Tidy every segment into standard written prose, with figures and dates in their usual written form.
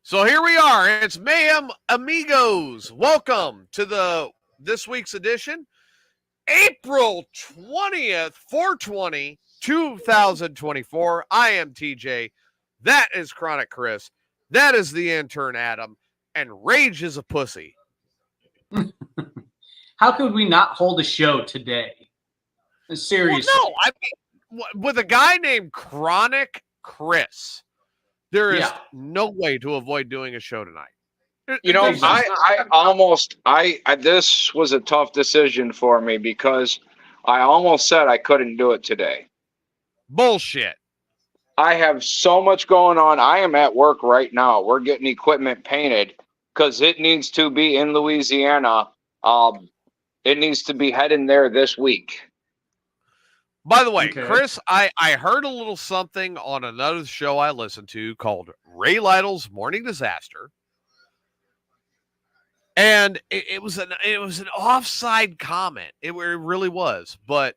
So here we are. It's Mayhem Amigos. Welcome to this week's edition, April 20th, 4/20, 2024. I am TJ. That is Chronic Chris. That is the intern Adam. And Rage is a pussy. How could we not hold a show today? Seriously. Well, no, I mean, with a guy named Chronic Chris, there is no way to avoid doing a show tonight. You know, this was a tough decision for me because I almost said I couldn't do it today. Bullshit. I have so much going on. I am at work right now. We're getting equipment painted because it needs to be in Louisiana. It needs to be heading there this week. By the way, okay. Chris, I heard a little something on another show I listened to called Ray Lytle's Morning Disaster. And it was an offside comment. It really was. But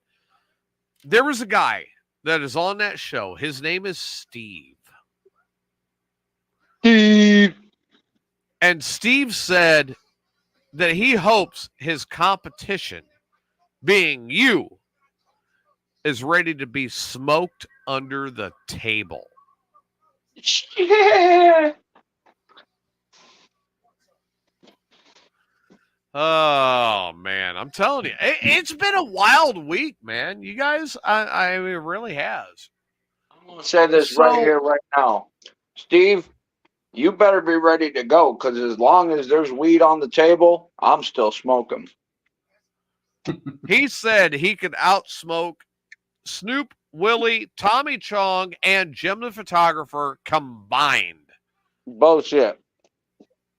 there was a guy that is on that show. His name is Steve. And Steve said that he hopes his competition, being you, is ready to be smoked under the table. Yeah. Oh, man. I'm telling you, it's been a wild week, man. You guys, I mean, it really has. I'm going to say this right here, right now. Steve, you better be ready to go because as long as there's weed on the table, I'm still smoking. He said he could outsmoke Snoop, Willie, Tommy Chong, and Jim the Photographer combined. Bullshit.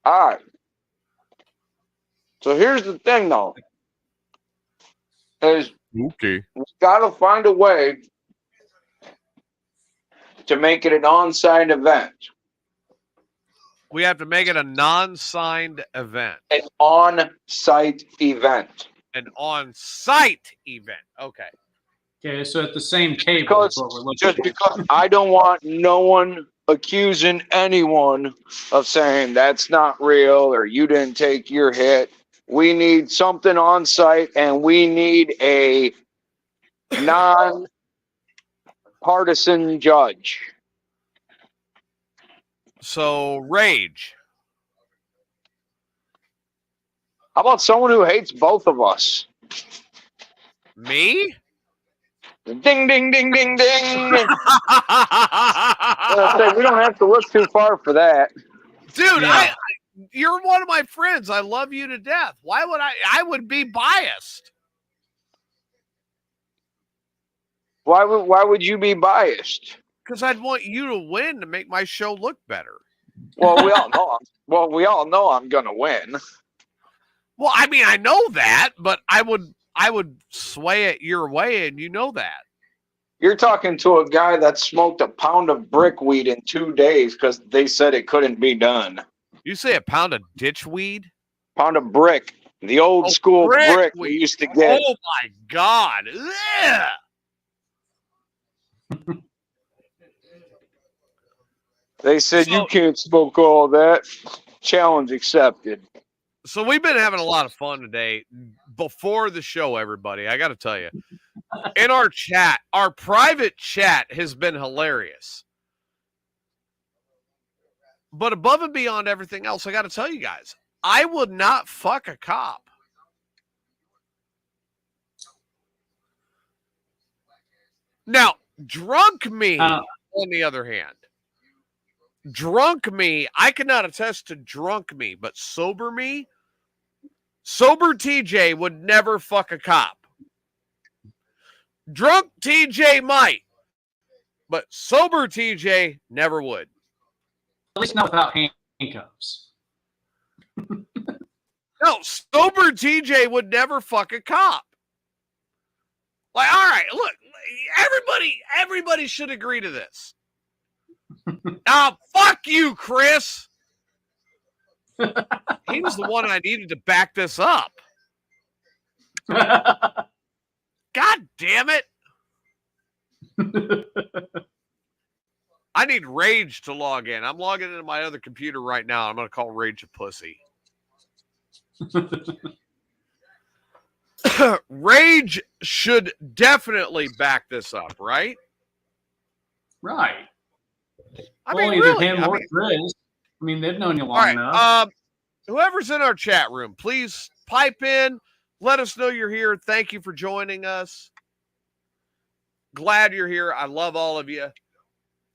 All right. So here's the thing, though. Is we got to find a way to make it an on-site event. We have to make it a non-signed event. An on-site event. An on-site event. Okay. Okay, so at the same table. Because I don't want no one accusing anyone of saying that's not real or you didn't take your hit. We need something on site and we need a non-partisan judge. So, Rage. How about someone who hates both of us? Me? Ding, ding, ding, ding, ding. We don't have to look too far for that. Dude, yeah. You're one of my friends. I love you to death. Why would I would be biased. Why would you be biased? Because I'd want you to win to make my show look better. Well, we all know I'm gonna win. Well, I mean, I know that, but I would sway it your way, and you know that. You're talking to a guy that smoked a pound of brickweed in 2 days because they said it couldn't be done. You say a pound of ditchweed? Pound of brick. The old school brick we used to get. Oh, my God. They said you can't smoke all that. Challenge accepted. So we've been having a lot of fun today. Before the show, everybody, I got to tell you, in our chat, our private chat has been hilarious. But above and beyond everything else, I got to tell you guys, I would not fuck a cop. Now, drunk me, on the other hand, drunk me, I cannot attest to drunk me, but sober me, sober TJ would never fuck a cop. Drunk TJ might, but sober TJ never would. At least not without handcuffs. No, sober TJ would never fuck a cop. Like, all right, look, everybody should agree to this. Fuck you, Chris. He was the one I needed to back this up. God damn it. I need Rage to log in. I'm logging into my other computer right now. I'm going to call Rage a pussy. Rage should definitely back this up, right? Right. I well, mean, either really. him or Chris. I mean, they've known you long all right. enough. Whoever's in our chat room, please pipe in. Let us know you're here. Thank you for joining us. Glad you're here. I love all of you.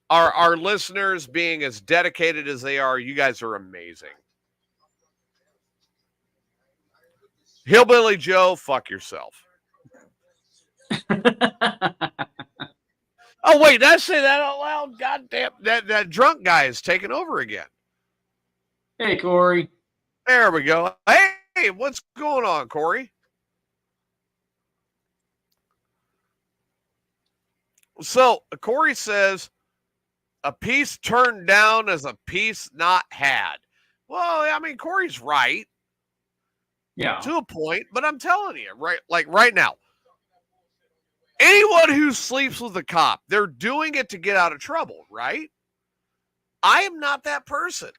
Our listeners being as dedicated as they are, you guys are amazing. Hillbilly Joe, fuck yourself. Oh, wait, did I say that out loud? God damn, that drunk guy is taking over again. Hey, Corey. There we go. Hey, what's going on, Corey? So, Corey says, a piece turned down is a piece not had. Well, I mean, Corey's right. Yeah. To a point, but I'm telling you, right now, anyone who sleeps with a cop, they're doing it to get out of trouble, right? I am not that person.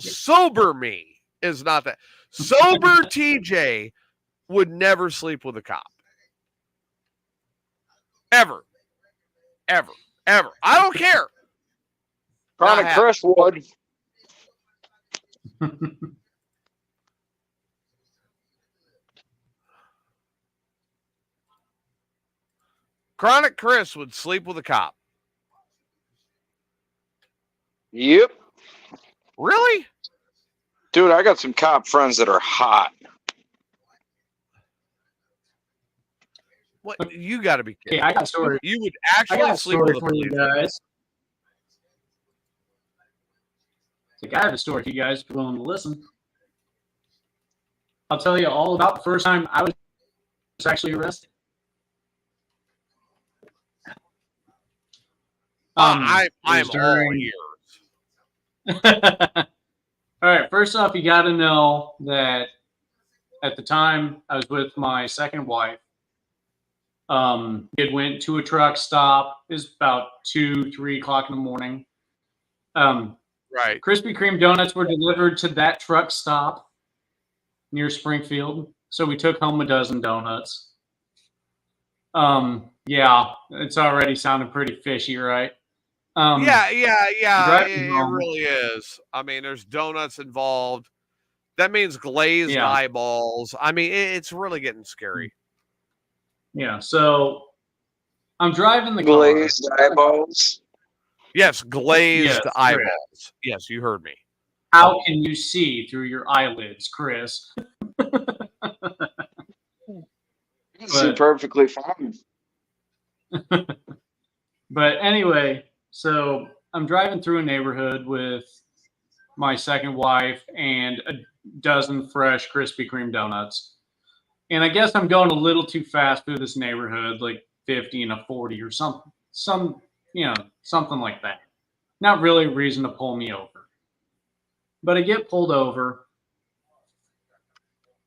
Sober me is not that. Sober TJ would never sleep with a cop. Ever. I don't care. Chronic Chris would. Chronic Chris would sleep with a cop. Yep. Really? Dude, I got some cop friends that are hot. What? You got to be kidding. Okay, I got a story. You would I actually got a sleep story with a for you police. guys. I have a story for you guys if you're willing to listen. I'll tell you all about the first time I was actually arrested. I'm all ears. All right. First off, you got to know that at the time I was with my second wife. It went to a truck stop. It was about 2-3 o'clock in the morning. Right. Krispy Kreme donuts were delivered to that truck stop near Springfield. So we took home a dozen donuts. Yeah, it's already sounding pretty fishy, right? Yeah. It really is. I mean, there's donuts involved. That means glazed eyeballs. I mean, it's really getting scary. Yeah. So I'm driving the glazed eyeballs. Yes, glazed eyeballs. Chris. Yes, you heard me. How can you see through your eyelids, Chris? You see perfectly fine. But anyway, so I'm driving through a neighborhood with my second wife and a dozen fresh Krispy Kreme donuts. And I guess I'm going a little too fast through this neighborhood, like 50 and a 40 or something, something like that. Not really a reason to pull me over. But I get pulled over,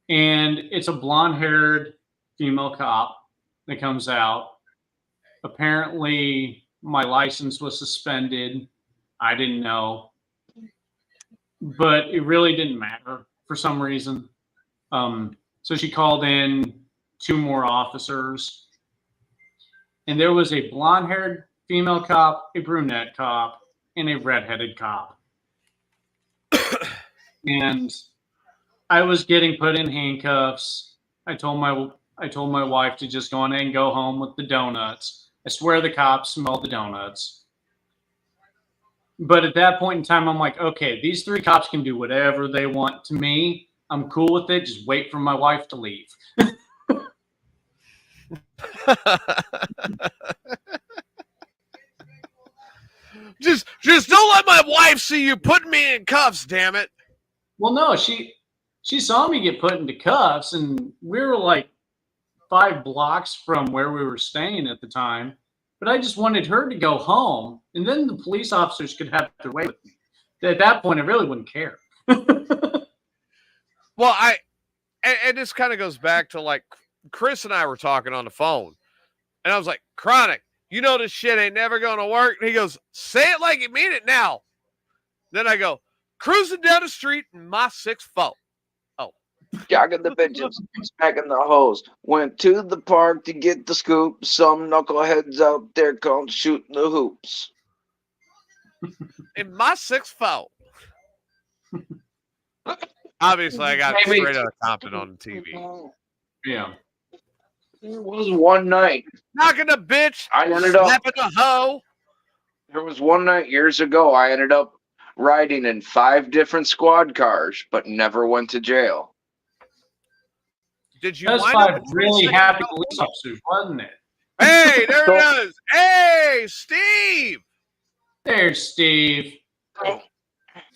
and it's a blonde-haired female cop that comes out. Apparently, my license was suspended. I didn't know. But it really didn't matter for some reason. So she called in 2 more officers. And there was a blonde-haired female cop, a brunette cop, and a redheaded cop. And I was getting put in handcuffs. I told my wife to just go on and go home with the donuts. I swear the cops smelled the donuts. But at that point in time, I'm like, okay, these 3 cops can do whatever they want to me. I'm cool with it. Just wait for my wife to leave. Just don't let my wife see you putting me in cuffs, damn it. Well, no, she saw me get put into cuffs, and we were like 5 blocks from where we were staying at the time. But I just wanted her to go home, and then the police officers could have their way with me. At that point, I really wouldn't care. Well, and this kind of goes back to like Chris and I were talking on the phone, and I was like, Chronic, you know this shit ain't never going to work. And he goes, say it like you mean it now. Then I go, cruising down the street in my 6'4". Jogging the bitches, smacking the hoes. Went to the park to get the scoop. Some knuckleheads out there called shooting the hoops. In my 6'4". Obviously, I got Maybe. straight out of Compton on the TV. Yeah. There was one night. Knocking a bitch, I ended up. slapping a hoe. There was one night years ago. I ended up riding in 5 different squad cars, but never went to jail. Did you That's wind 5 up really 22nd happy California? police officers, wasn't it? Hey, there it is. Hey, Steve. There's Steve. Oh.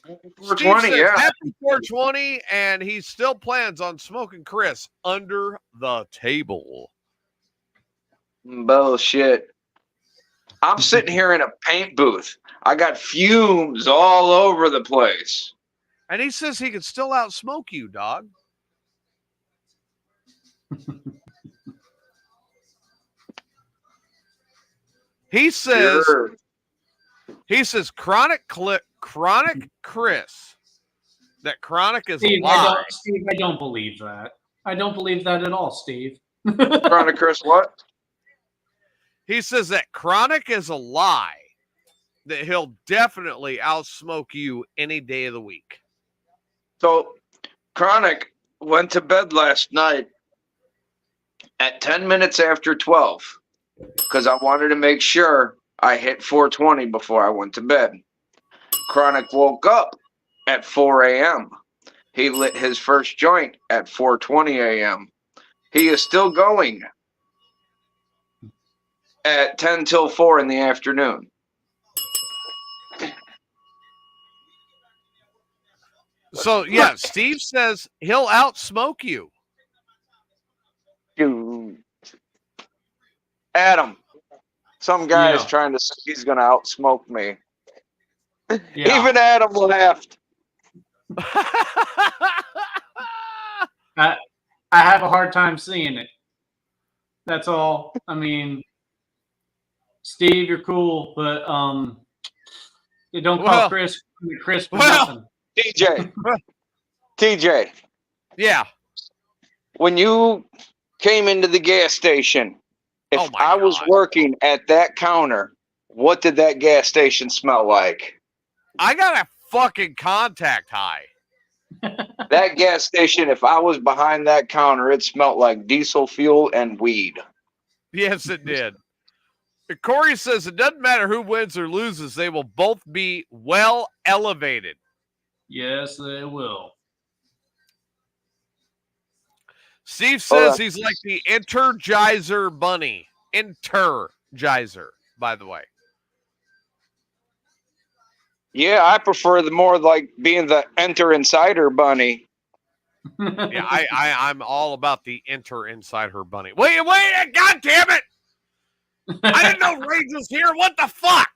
Steve 420, says, yeah. happy 420, and he still plans on smoking Chris under the table. Bullshit. I'm sitting here in a paint booth. I got fumes all over the place. And he says he can still outsmoke you, dog. He says, Sure. chronic Chris. That chronic is Steve, a lie. I don't believe that. I don't believe that at all, Steve. Chronic Chris, what? He says that chronic is a lie. That he'll definitely outsmoke you any day of the week. So, Chronic went to bed last night at 10 minutes after 12 because I wanted to make sure I hit 420 before I went to bed. Chronic woke up at 4 a.m. He lit his first joint at 4:20 a.m. He is still going at 10 till 4 in the afternoon. So, yeah, Steve says he'll outsmoke you. Dude. Adam, some guy is Yeah. trying to say he's going to outsmoke me. Yeah. Even Adam laughed. I have a hard time seeing it. That's all. I mean, Steve, you're cool, but you don't call Well- Chris for well- nothing. TJ, Yeah. when you came into the gas station, if Oh my I was God. working at that counter, what did that gas station smell like? I got a fucking contact high. That gas station, if I was behind that counter, it smelled like diesel fuel and weed. Yes, it did. Corey says it doesn't matter who wins or loses. They will both be well elevated. Yes, they will. Steve says he's like the Energizer bunny. Energizer, by the way. Yeah, I prefer the more like being the Enter Insider bunny. Yeah, I'm all about the inside her bunny. Wait, God damn it! I didn't know Rage was here. What the fuck?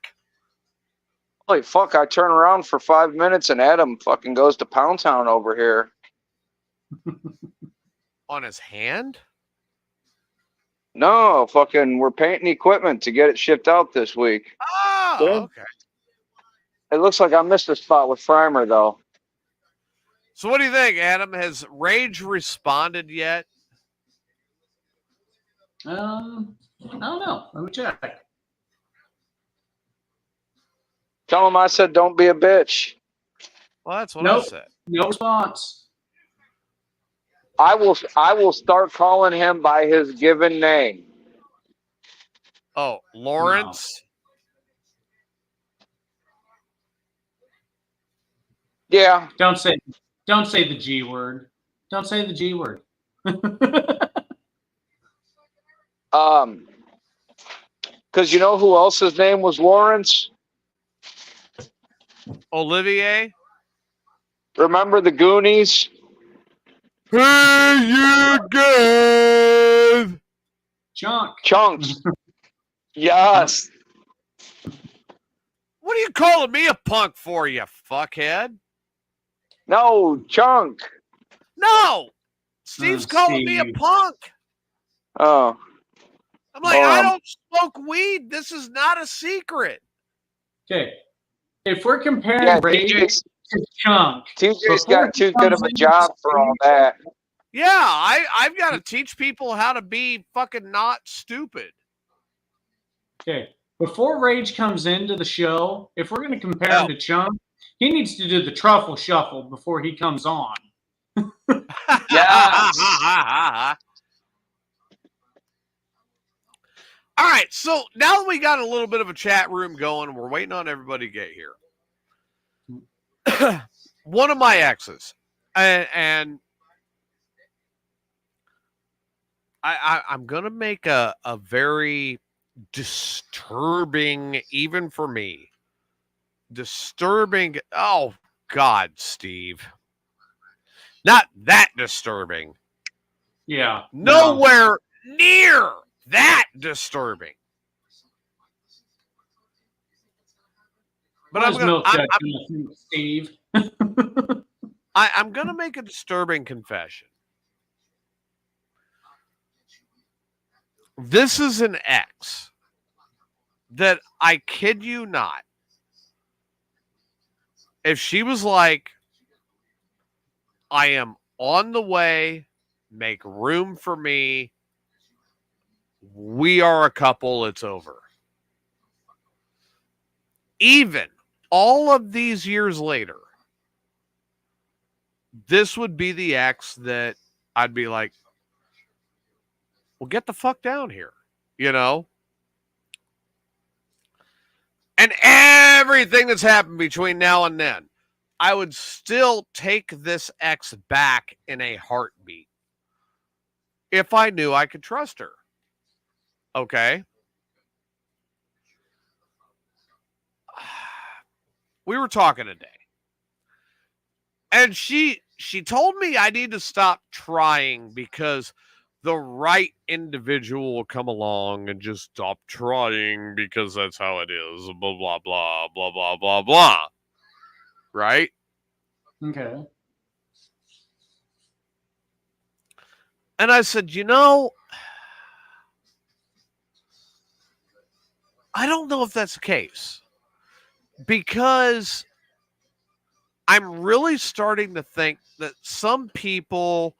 Holy fuck, I turn around for 5 minutes and Adam fucking goes to Pound Town over here. On his hand? No, fucking, we're painting equipment to get it shipped out this week. Oh, Yeah. okay. It looks like I missed a spot with Primer, though. So what do you think, Adam? Has Rage responded yet? I don't know. Let me check. Tell him I said don't be a bitch. Well, that's what Nope. I said. No response. I will start calling him by his given name. Oh, Lawrence? Yeah. Don't say the G word. Don't say the G word. Because you know who else's name was Lawrence? Olivier? Remember the Goonies? Hey, you guys! Chunks. Yes. What are you calling me a punk for, you fuckhead? No, Chunk. No! Steve's calling me a Steve. punk. Oh. I'm like, I don't smoke weed. This is not a secret. Okay. If we're comparing Rage to Chunk, TJ's got too good of a job for all that. Yeah, I've got to teach people how to be fucking not stupid. Okay. Before Rage comes into the show, if we're going to compare him to Chunk, he needs to do the truffle shuffle before he comes on. Yes. All right, so now that we got a little bit of a chat room going, we're waiting on everybody to get here. One of my exes, and I'm going to make a very disturbing, even for me, disturbing. Oh, God, Steve. Not that disturbing. Yeah. Nowhere near that disturbing. But Steve. I'm going to make a disturbing confession. This is an ex that, I kid you not, if she was like, I am on the way, make room for me, we are a couple, it's over. Even all of these years later, this would be the ex that I'd be like, well, get the fuck down here, you know? And everything that's happened between now and then, I would still take this ex back in a heartbeat if I knew I could trust her. Okay? We were talking today. And she told me I need to stop trying because the right individual will come along and just stop trying because that's how it is. Blah, blah, blah, blah, blah, blah, blah. Right? Okay. And I said, you know, I don't know if that's the case. Because I'm really starting to think that some people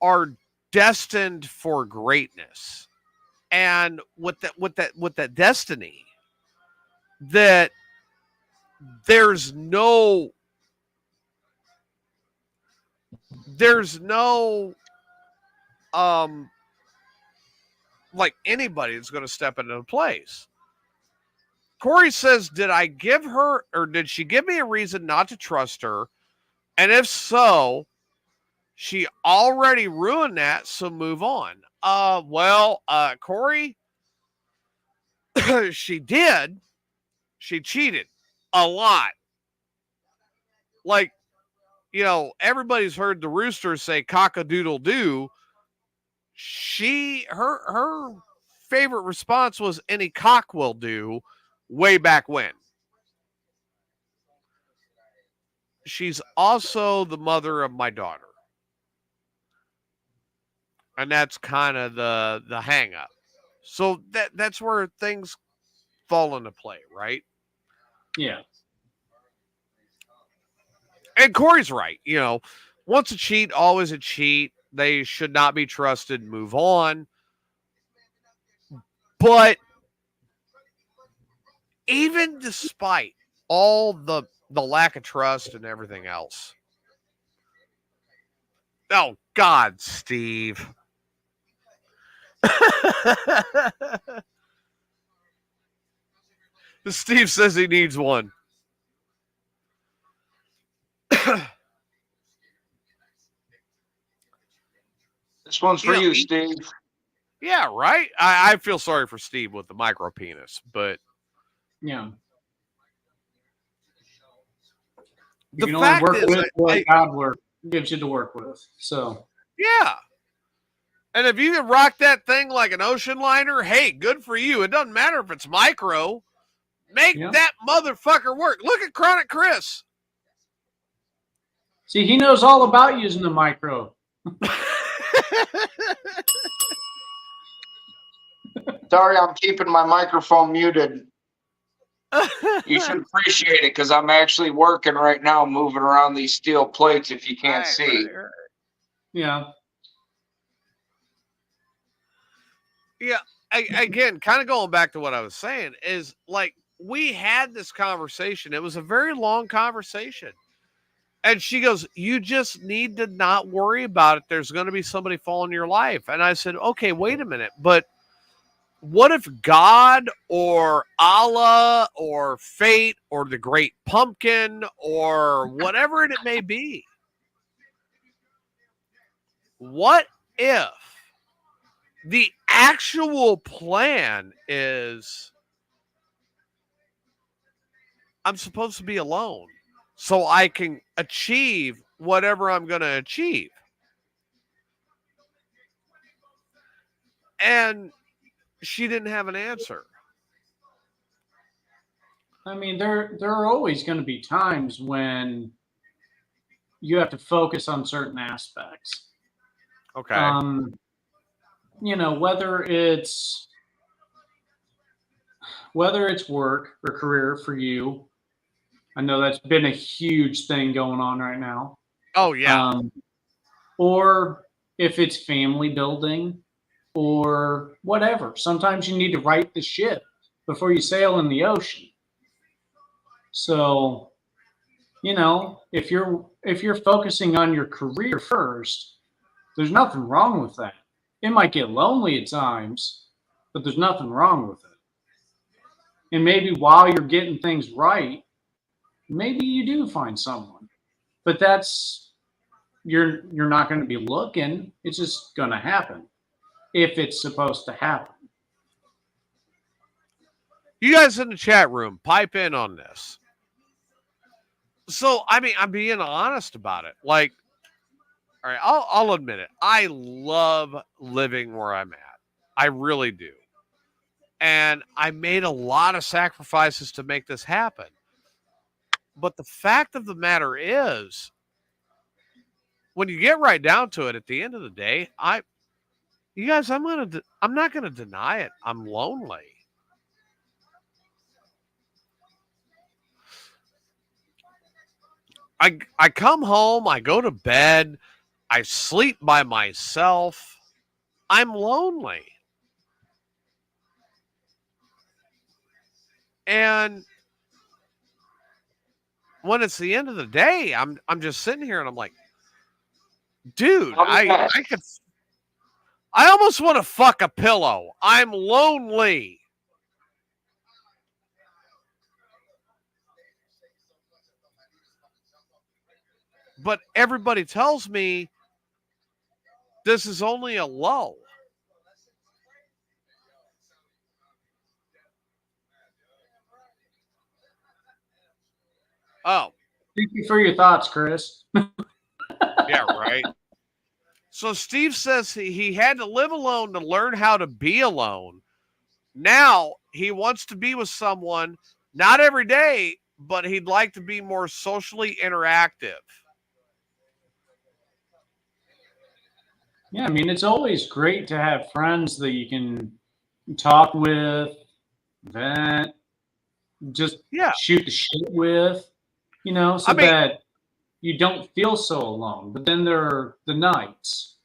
are destined for greatness. And with that destiny, that there's no like anybody that's going to step into place. Corey says, did I give her, or did she give me a reason not to trust her? And if so, she already ruined that, so move on. Corey, she did. She cheated a lot. Like, you know, everybody's heard the rooster say cock-a-doodle-doo. Her favorite response was any cock will do way back when. She's also the mother of my daughter. And that's kind of the hang up. So that's where things fall into play, right? Yeah. And Corey's right. You know, once a cheat, always a cheat. They should not be trusted. Move on. But even despite all the lack of trust and everything else. Oh, God, Steve. Steve says he needs one. This one's for you, Steve. Yeah, right? I feel sorry for Steve with the micro penis, but yeah. The you can fact only work is, with what God gives you to work with. So yeah. And if you can rock that thing like an ocean liner, hey, good for you. It doesn't matter if it's micro. Make that motherfucker work. Look at Chronic Chris. See, he knows all about using the micro. Sorry, I'm keeping my microphone muted. You should appreciate it because I'm actually working right now, moving around these steel plates. If you can't see, Right. Yeah. Yeah. Again, kind of going back to what I was saying is like we had this conversation. It was a very long conversation. And she goes, you just need to not worry about it. There's going to be somebody fall in your life. And I said, okay, wait a minute. But what if God or Allah or fate or the great pumpkin or whatever it may be? What if the actual plan is I'm supposed to be alone so I can achieve whatever I'm going to achieve? And she didn't have an answer. I mean, there are always going to be times when you have to focus on certain aspects. Okay. You know, whether it's work or career for you. I know that's been a huge thing going on right now. Oh, yeah. Or if it's family building or whatever. Sometimes you need to right the ship before you sail in the ocean. So, you know, if you're focusing on your career first, there's nothing wrong with that. It might get lonely at times, but there's nothing wrong with it. And maybe while you're getting things right, maybe you do find someone. But that's you're not going to be looking. It's just going to happen if it's supposed to happen. You guys in the chat room, pipe in on this. So, I mean, I'm being honest about it. Like, all right, I'll admit it. I love living where I'm at. I really do. And I made a lot of sacrifices to make this happen. But the fact of the matter is, when you get right down to it, at the end of the day, you guys, I'm not gonna deny it. I'm lonely. I come home, I go to bed, I sleep by myself. I'm lonely. And when it's the end of the day, I'm just sitting here and I'm like, dude, I almost want to fuck a pillow. I'm lonely. But everybody tells me this is only a lull. Oh, Thank you for your thoughts, Chris. yeah, right. So Steve says he had to live alone to learn how to be alone. Now he wants to be with someone, not every day, but he'd like to be more socially interactive. Yeah, I mean, it's always great to have friends that you can talk with, vent, just shoot the shit with, you know, so that you don't feel so alone. But then there are the nights,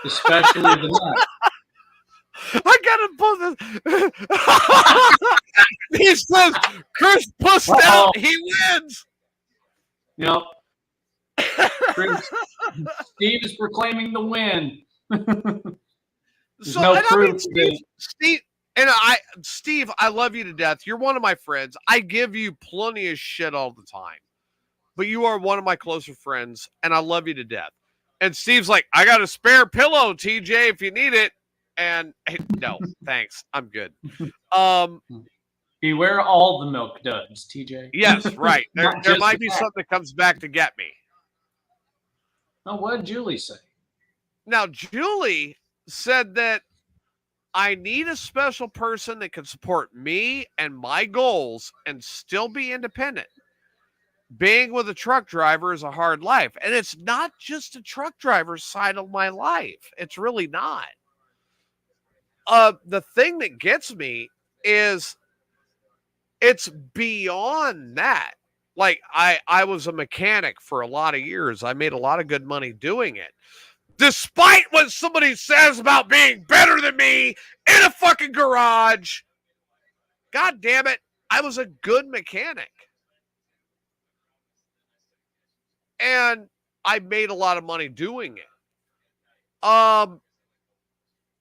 especially the night. I gotta pull this. He says, Chris pussed out, he wins. Yep. Steve is proclaiming the win. So, no and proof I mean, Steve, I love you to death. You're one of my friends. I give you plenty of shit all the time, but you are one of my closer friends, and I love you to death. And Steve's like, I got a spare pillow, TJ, if you need it. And hey, no, thanks. I'm good. Beware all the milk duds, TJ. Yes, right. There might be something that comes back to get me. Oh, what did Julie say? Now, Julie said that I need a special person that can support me and my goals and still be independent. Being with a truck driver is a hard life. And it's not just the truck driver's side of my life. It's really not. the thing that gets me is it's beyond that. Like I was a mechanic for a lot of years. I made a lot of good money doing it. Despite what somebody says about being better than me in a fucking garage, God damn it, I was a good mechanic. And I made a lot of money doing it. I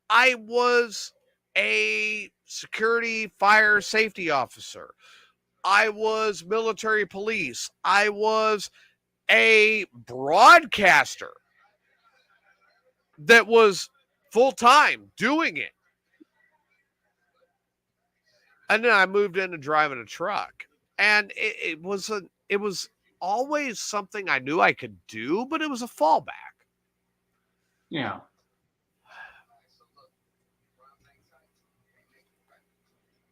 was a security fire safety officer. I was military police. I was a broadcaster that was full time doing it. And then I moved into driving a truck. And it was always something I knew I could do, but it was a fallback. Yeah.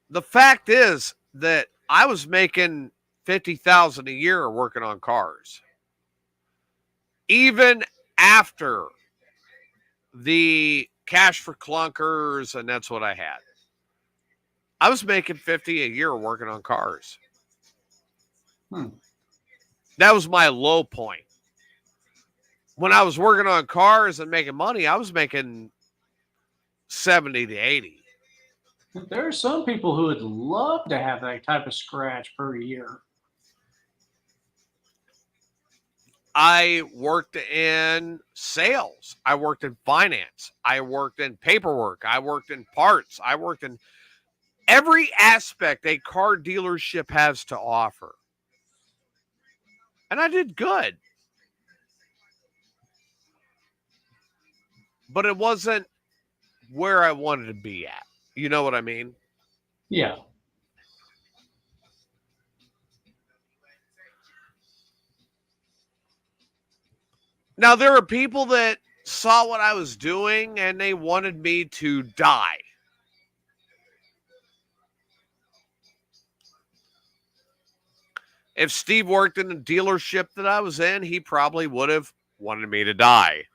The fact is that I was making $50,000 a year working on cars. Even after the cash for clunkers, and that's what I had. I was making $50 a year working on cars. That was my low point. When I was working on cars and making money, I was making 70 to 80. There are some people who would love to have that type of scratch per year. I worked in sales. I worked in finance. I worked in paperwork. I worked in parts. I worked in every aspect a car dealership has to offer. And I did good. But it wasn't where I wanted to be at. You know what I mean? Yeah. Now, there are people that saw what I was doing and they wanted me to die. If Steve worked in the dealership that I was in, he probably would have wanted me to die.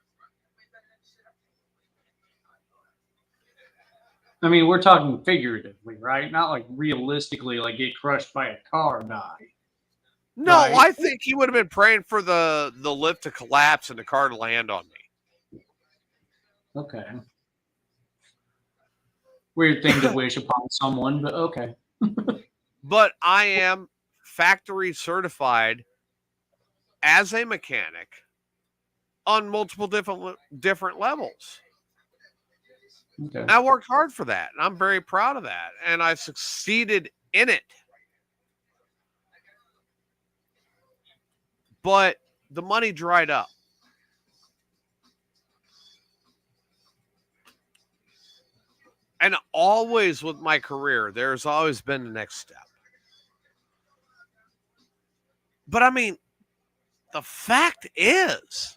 I mean, we're talking figuratively, right? Not like realistically, like get crushed by a car or die. No, Right. I think he would have been praying for the lift to collapse and the car to land on me. Okay. Weird thing to wish upon someone, but okay. But I am factory certified as a mechanic on multiple different levels. Okay. And I worked hard for that, and I'm very proud of that, and I succeeded in it. But the money dried up. And always with my career, there's always been the next step. But I mean, the fact is,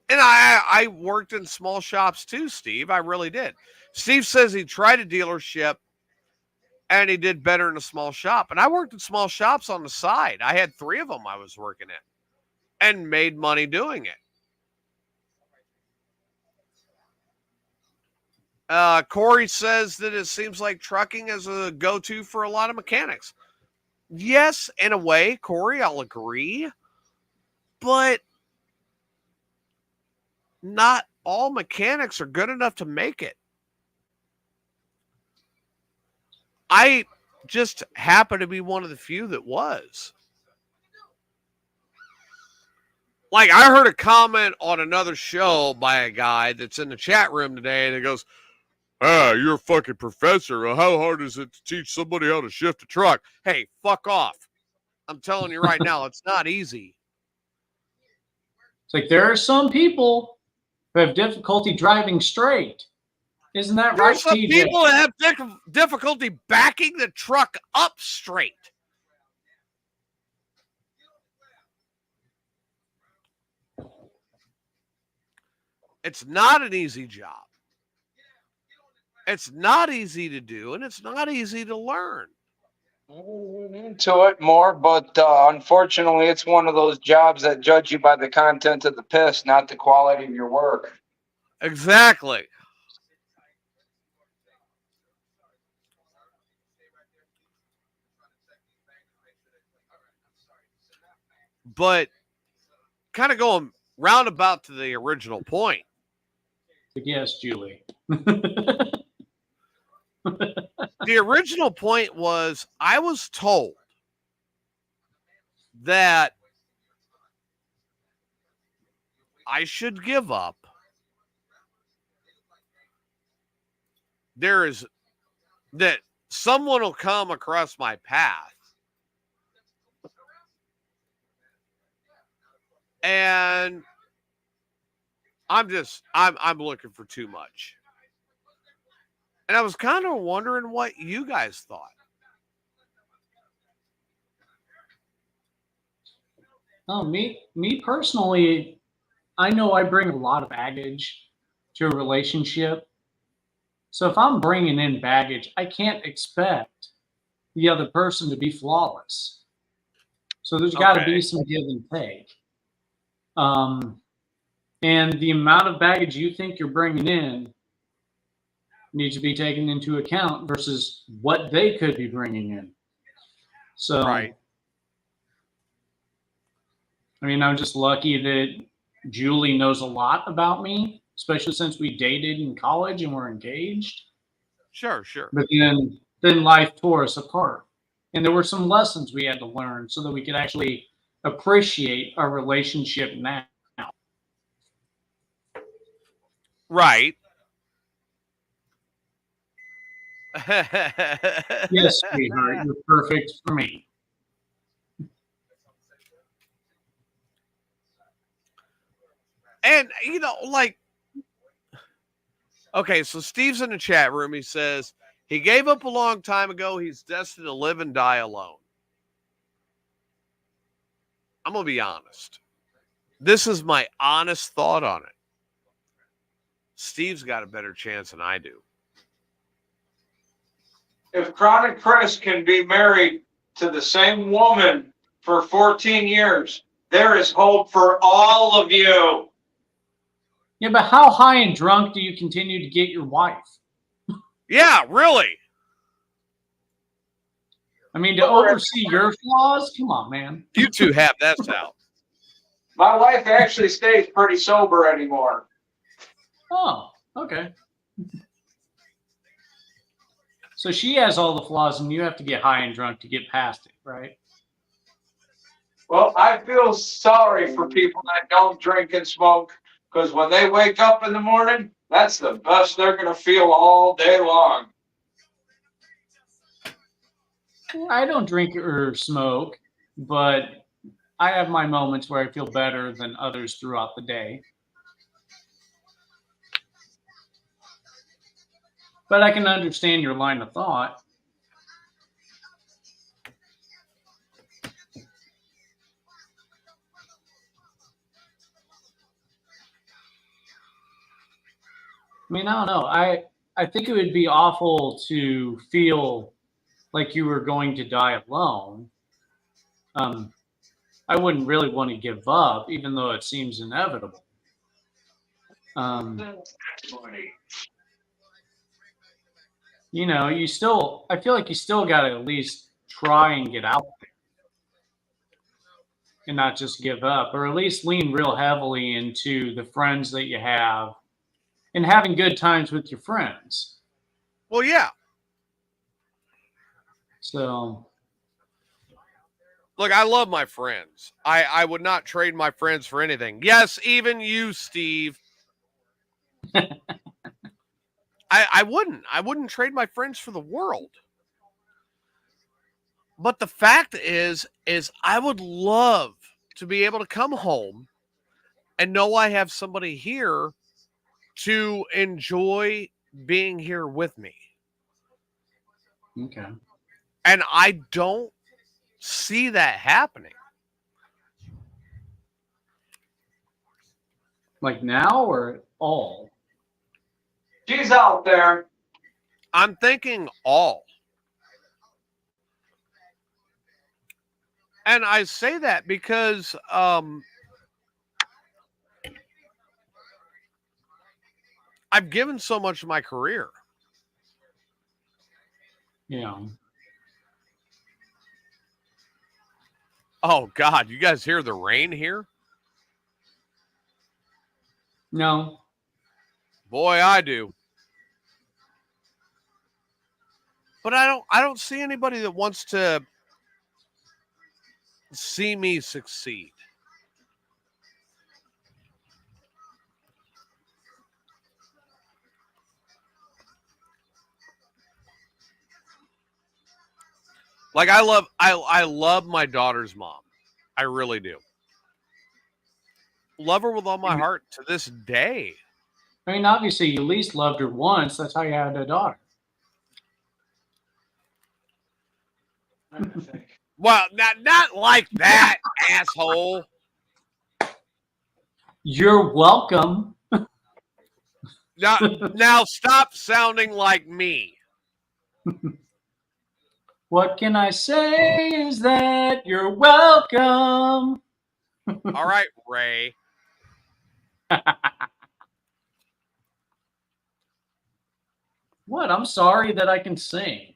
and I worked in small shops too, Steve. I really did. Steve says he tried a dealership and he did better in a small shop. And I worked in small shops on the side. I had 3 of them I was working in and made money doing it. Corey says that it seems like trucking is a go-to for a lot of mechanics. Yes, in a way, Corey, I'll agree. But not all mechanics are good enough to make it. I just happen to be one of the few that was. Like, I heard a comment on another show by a guy that's in the chat room today, and it goes, you're a fucking professor. How hard is it to teach somebody how to shift a truck? Hey, fuck off. I'm telling you right now, it's not easy. It's like there are some people who have difficulty driving straight. Isn't that right, There's some TJ? people that have difficulty backing the truck up straight. It's not an easy job. It's not easy to do, and it's not easy to learn. Into it more, but unfortunately, it's one of those jobs that judge you by the content of the piss, not the quality of your work. Exactly. But kind of going roundabout to the original point. Yes, Julie. The original point was I was told that I should give up. There is that someone will come across my path and I'm looking for too much. And I was kind of wondering what you guys thought. Oh, me personally, I know I bring a lot of baggage to a relationship. So if I'm bringing in baggage, I can't expect the other person to be flawless. So there's got to be some give and take. And the amount of baggage you think you're bringing in needs to be taken into account versus what they could be bringing in. So, Right. I mean, I'm just lucky that Julie knows a lot about me, especially since we dated in college and were engaged. Sure. But then life tore us apart. And there were some lessons we had to learn so that we could actually appreciate our relationship now. Right. Yes, sweetheart, you're perfect for me. And, like, okay, so Steve's in the chat room. He says he gave up a long time ago. He's destined to live and die alone. I'm going to be honest. This is my honest thought on it. Steve's got a better chance than I do. If Chronic Chris can be married to the same woman for 14 years, there is hope for all of you. Yeah, but how high and drunk do you continue to get your wife? Yeah, really. I mean, to oversee your flaws? Come on, man. You two have that out. My wife actually stays pretty sober anymore. Oh, okay. So she has all the flaws, and you have to get high and drunk to get past it, right? Well, I feel sorry for people that don't drink and smoke, because when they wake up in the morning, that's the best they're going to feel all day long. I don't drink or smoke, but I have my moments where I feel better than others throughout the day. But I can understand your line of thought. I mean, I don't know. I think it would be awful to feel like you were going to die alone. I wouldn't really want to give up, even though it seems inevitable. You know, I feel like you still got to at least try and get out there and not just give up, or at least lean real heavily into the friends that you have and having good times with your friends. Well, yeah. So, look, I love my friends. I would not trade my friends for anything. Yes, even you, Steve. I wouldn't. I wouldn't trade my friends for the world. But the fact is I would love to be able to come home and know I have somebody here to enjoy being here with me. okay. And I don't see that happening. Like now or all? She's out there. I'm thinking all. And I say that because I've given so much of my career. Yeah. Oh God, you guys hear the rain here? No. Boy, I do. But I don't see anybody that wants to see me succeed. Like I love my daughter's mom. I really do. Love her with all my heart to this day. I mean, obviously, you at least loved her once. That's how you had a daughter. Well, not like that, asshole. You're welcome. Now stop sounding like me. What can I say is that you're welcome. All right, Ray. What? I'm sorry that I can sing.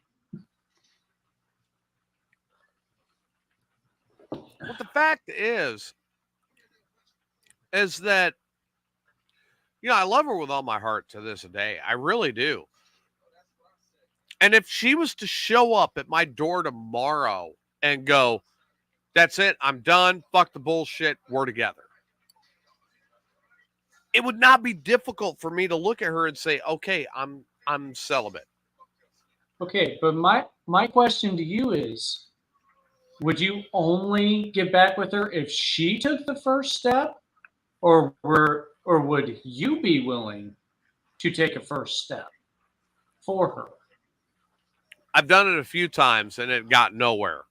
Well, the fact is that, you know, I love her with all my heart to this day. I really do. And if she was to show up at my door tomorrow and go, that's it, I'm done, fuck the bullshit, we're together, it would not be difficult for me to look at her and say, okay, I'm celibate. Okay, but my question to you is, would you only get back with her if she took the first step, or would you be willing to take a first step for her? I've done it a few times and it got nowhere.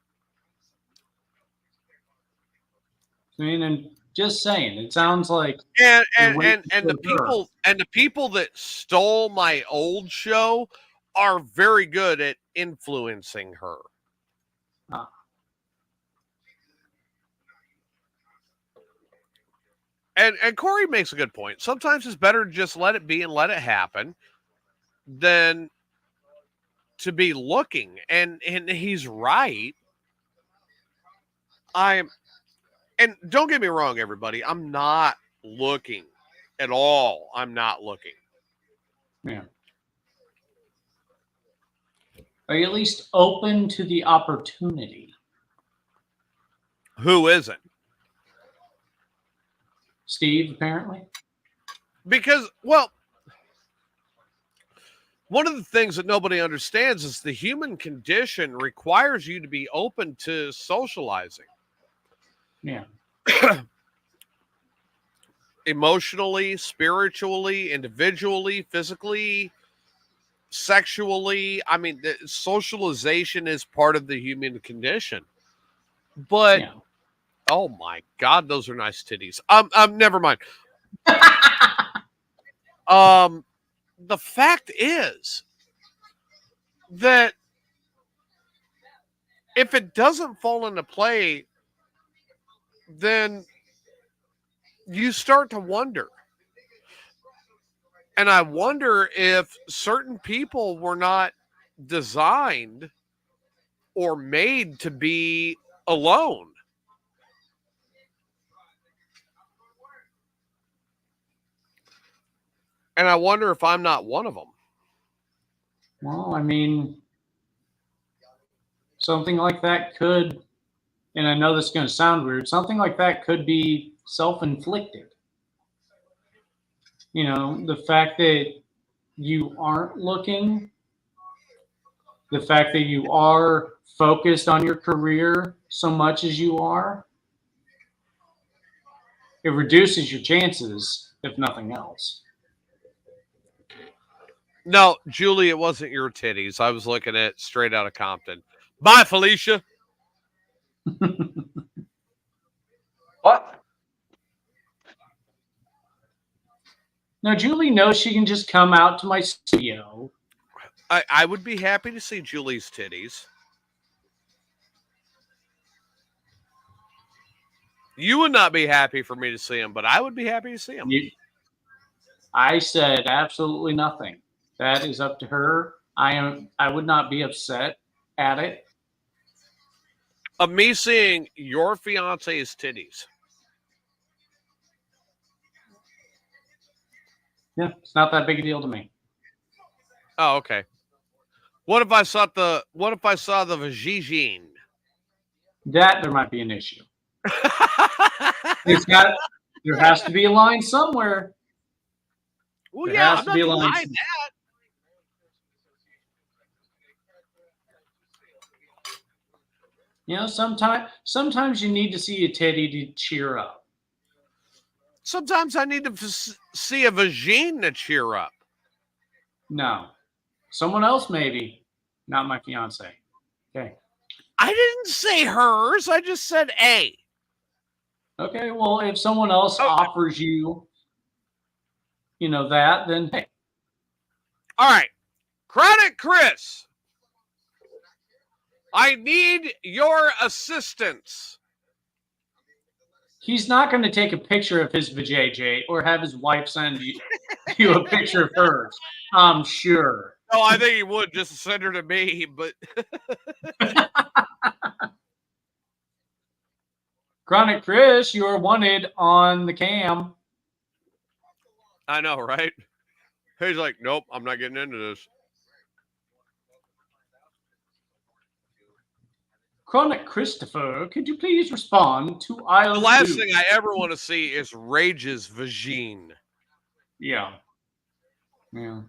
I mean, and just saying, it sounds like and the people that stole my old show are very good at influencing her. And Corey makes a good point. Sometimes it's better to just let it be and let it happen than to be looking. And he's right. And don't get me wrong, everybody. I'm not looking at all. I'm not looking. Yeah. Are you at least open to the opportunity? Who isn't? Steve, apparently. Because, well, one of the things that nobody understands is the human condition requires you to be open to socializing. Yeah. Emotionally, spiritually, individually, physically, sexually. I mean, the socialization is part of the human condition. But yeah. Oh my God, those are nice titties. Never mind. The fact is that if it doesn't fall into play, then you start to wonder. And I wonder if certain people were not designed or made to be alone. And I wonder if I'm not one of them. Well, I mean, something like that could, and I know this is going to sound weird, something like that could be self-inflicted. You know, the fact that you aren't looking, the fact that you are focused on your career so much as you are, it reduces your chances, if nothing else. No, Julie, it wasn't your titties. I was looking at Straight Outta Compton. Bye, Felicia. What? Now, Julie knows she can just come out to my studio. I would be happy to see Julie's titties. You would not be happy for me to see him, but I would be happy to see him. I said absolutely nothing. That is up to her. I would not be upset at it. Of me seeing your fiance's titties. Yeah, it's not that big a deal to me. Oh, okay. What if I saw the vagine? That there might be an issue. There has to be a line somewhere. Well, There yeah, has I'm to not be a line. denying that. You know, sometimes you need to see a titty to cheer up. Sometimes I need to see a vagine to cheer up. No, someone else maybe, not my fiance. Okay. I didn't say hers. I just said a. Okay. Well, if someone else offers you, that, then hey. All right, Chronic Chris. I need your assistance. He's not going to take a picture of his vajayjay or have his wife send you a picture of hers. I'm sure. No, I think he would just send her to me, but Chronic Chris, you are wanted on the cam. I know, right? He's like, nope, I'm not getting into this. Chronic Christopher, could you please respond to aisle The last 2? thing I ever want to see is Rage's vagine. Yeah. Yeah.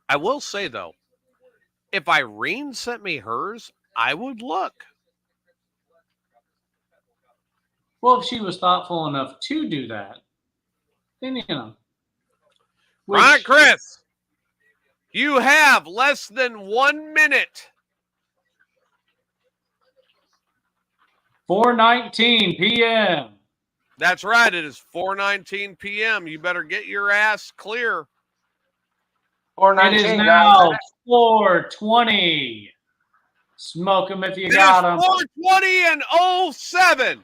I will say, though, if Irene sent me hers, I would look. Well, if she was thoughtful enough to do that, then, Chronic Chris, you have less than 1 minute. 4:19 p.m. That's right. It is 4:19 p.m. You better get your ass clear. 4:19. It is now 4:20. Smoke them if you got them. 4:20 and 07.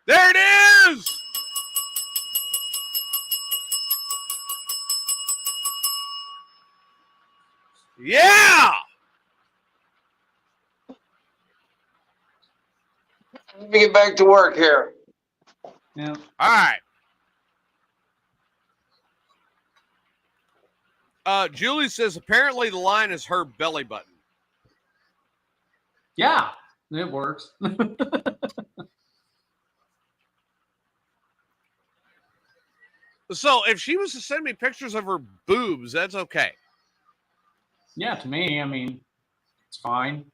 There it is. Yeah. Let me get back to work here. Yeah. All right. Julie says apparently the line is her belly button. Yeah, it works. So if she was to send me pictures of her boobs, that's okay. Yeah, to me, I mean, it's fine.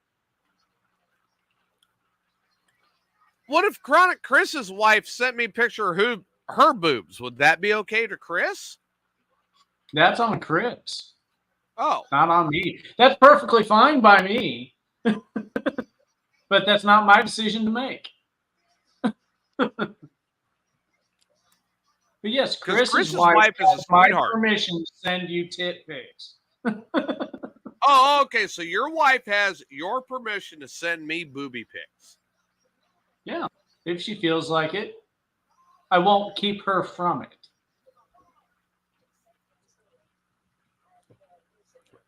What if Chronic Chris's wife sent me a picture of her boobs? Would that be okay to Chris? That's on Chris. Oh. Not on me. That's perfectly fine by me. But that's not my decision to make. But yes, Chris's wife is a my sweetheart. permission to send you tit pics. Oh, okay. So your wife has your permission to send me booby pics. Yeah, if she feels like it. I won't keep her from it.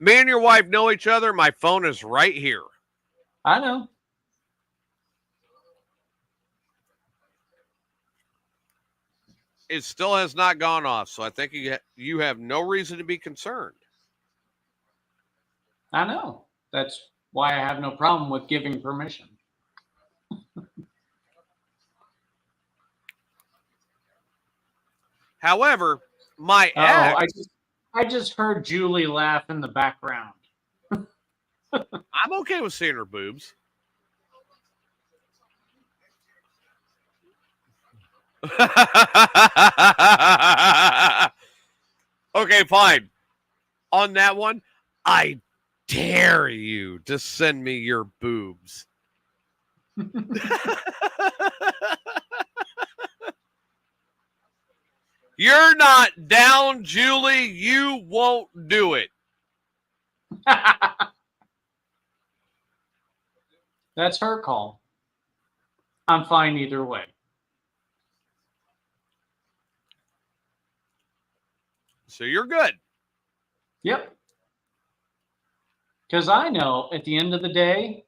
Me and your wife know each other. My phone is right here. I know. It still has not gone off, so I think you have no reason to be concerned. I know. That's why I have no problem with giving permission. However, my ex... I just heard Julie laugh in the background. I'm okay with seeing her boobs. Okay, fine. On that one, I dare you to send me your boobs. You're not down, Julie. You won't do it. That's her call. I'm fine either way. So you're good. Yep. Because I know at the end of the day,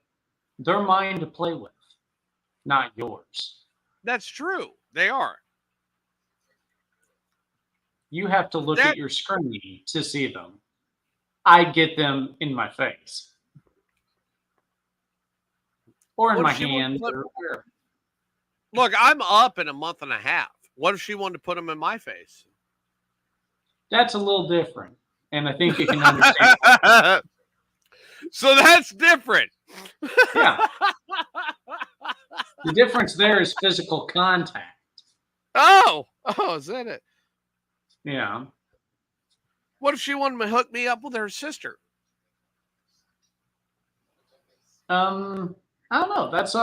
they're mine to play with, not yours. That's true. They are. You have to look at your screen to see them. I get them in my face. Or in my hand. Look, I'm up in a month and a half. What if she wanted to put them in my face? That's a little different. And I think you can understand. So that's different. Yeah. The difference there is physical contact. Oh, is that it? Yeah. What if she wanted to hook me up with her sister? I don't know. That's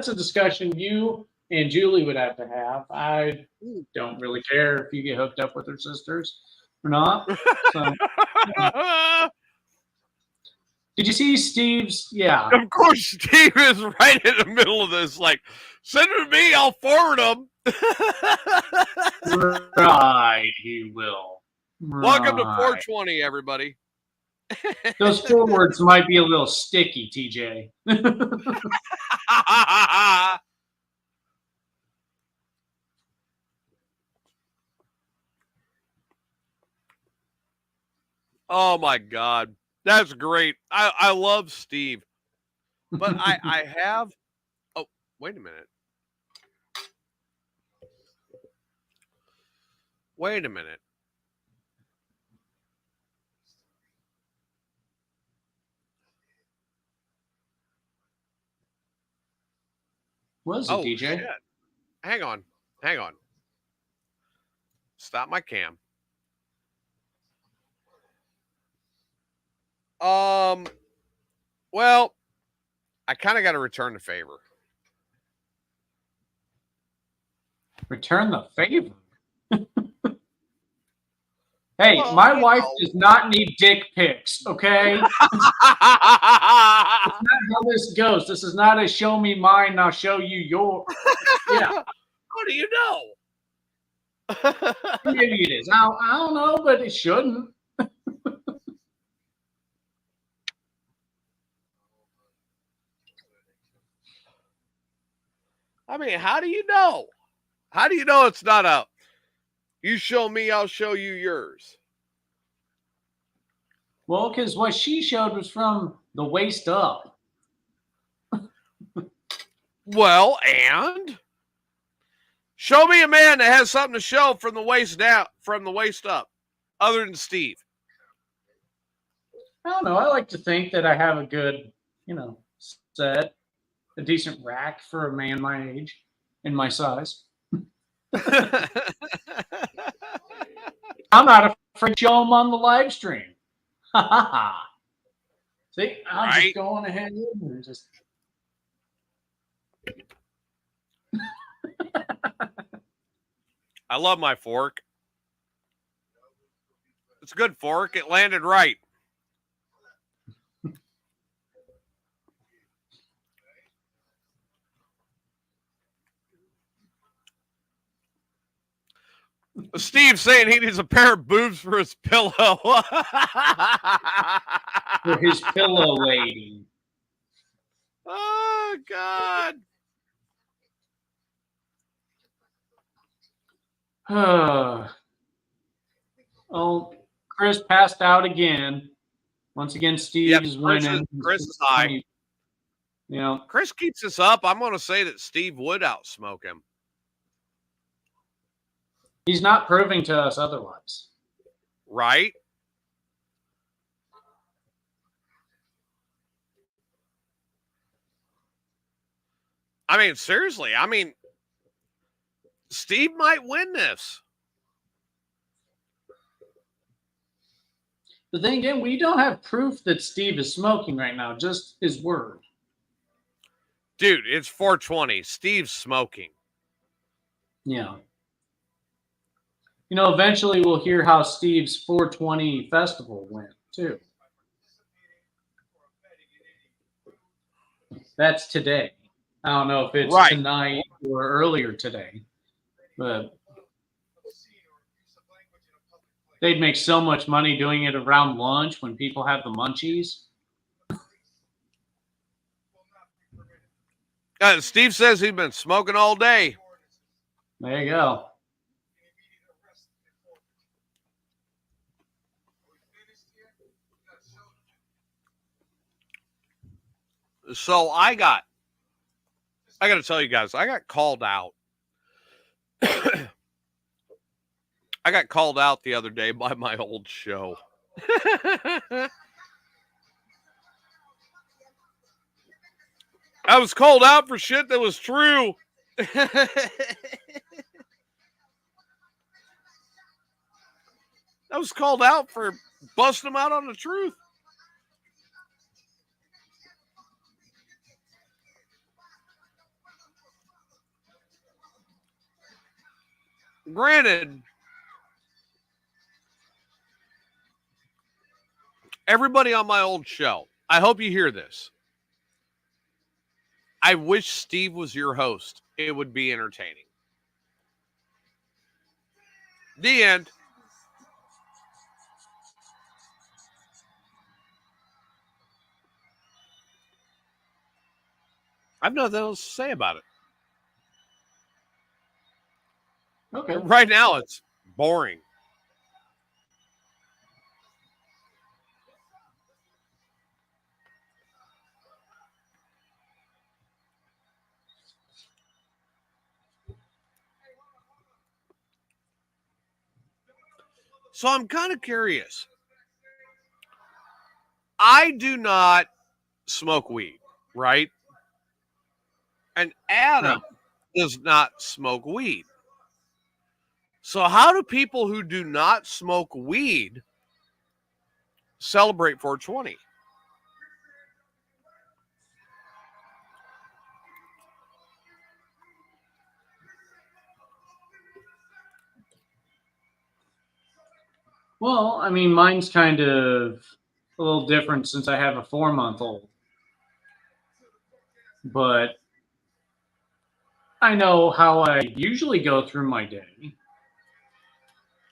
a discussion you and Julie would have to have. I don't really care if you get hooked up with her sisters or not. So, yeah. Did you see Steve's? Yeah. Of course, Steve is right in the middle of this. Like, send them to me. I'll forward them. Right, he will. Welcome to 420, everybody. Those forwards might be a little sticky, TJ. Oh, my God. That's great. I love Steve. But I have... Oh, wait a minute. Wait a minute. What is it, DJ? Shit. Hang on. Stop my cam. Well, I kind of got to return the favor. Return the favor? Hey, Well, my wife does not need dick pics, okay? That's not how this goes. This is not a show me mine and I'll show you your. Yeah. How do you know? Maybe it is. I don't know, but it shouldn't. I mean, how do you know? How do you know it's not a you show me, I'll show you yours? Well, because what she showed was from the waist up. Well, and show me a man that has something to show from the waist down, from the waist up, other than Steve. I don't know. I like to think that I have a good, set, a decent rack for a man my age and my size. I'm not afraid to show him on the live stream. See, I'm just going ahead and just. I love my fork. It's a good fork. It landed right. Steve's saying he needs a pair of boobs for his pillow. For his pillow lady. Oh, God. Oh, Chris passed out again. Once again, Steve is winning. Chris is high. Chris keeps this up. I'm going to say that Steve would outsmoke him. He's not proving to us otherwise. Right? I mean, seriously. I mean, Steve might win this. But then again, we don't have proof that Steve is smoking right now, just his word. Dude, it's 420. Steve's smoking. Yeah. Eventually we'll hear how Steve's 420 festival went, too. That's today. I don't know if it's Right. tonight or earlier today, but they'd make so much money doing it around lunch when people have the munchies. Steve says he's been smoking all day. There you go. So I got to tell you guys, I got called out. I got called out the other day by my old show. I was called out for shit that was true. I was called out for busting them out on the truth. Granted, everybody on my old show, I hope you hear this. I wish Steve was your host. It would be entertaining. The end. I've nothing else to say about it. Okay. Right now, it's boring. So I'm kind of curious. I do not smoke weed, right? And Adam does not smoke weed. So how do people who do not smoke weed celebrate 420? Well, I mean, mine's kind of a little different since I have a 4-month-old. But I know how I usually go through my day.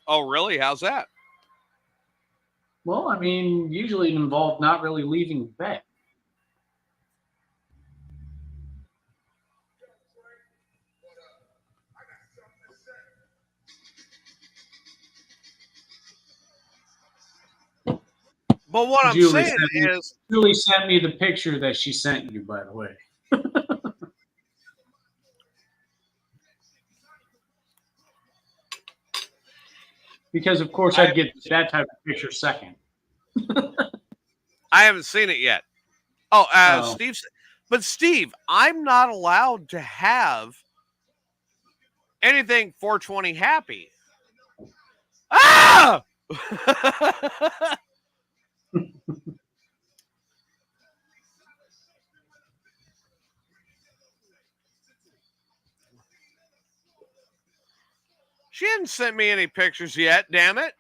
Oh, really? How's that? Well, I mean, usually it involved not really leaving bed. But what I'm Julie saying sent me, is, Julie sent me the picture that she sent you, by the way. Because, of course, I'd get that type of picture second. I haven't seen it yet. Steve. But Steve, I'm not allowed to have anything 420 happy. Ah! She hadn't sent me any pictures yet, damn it.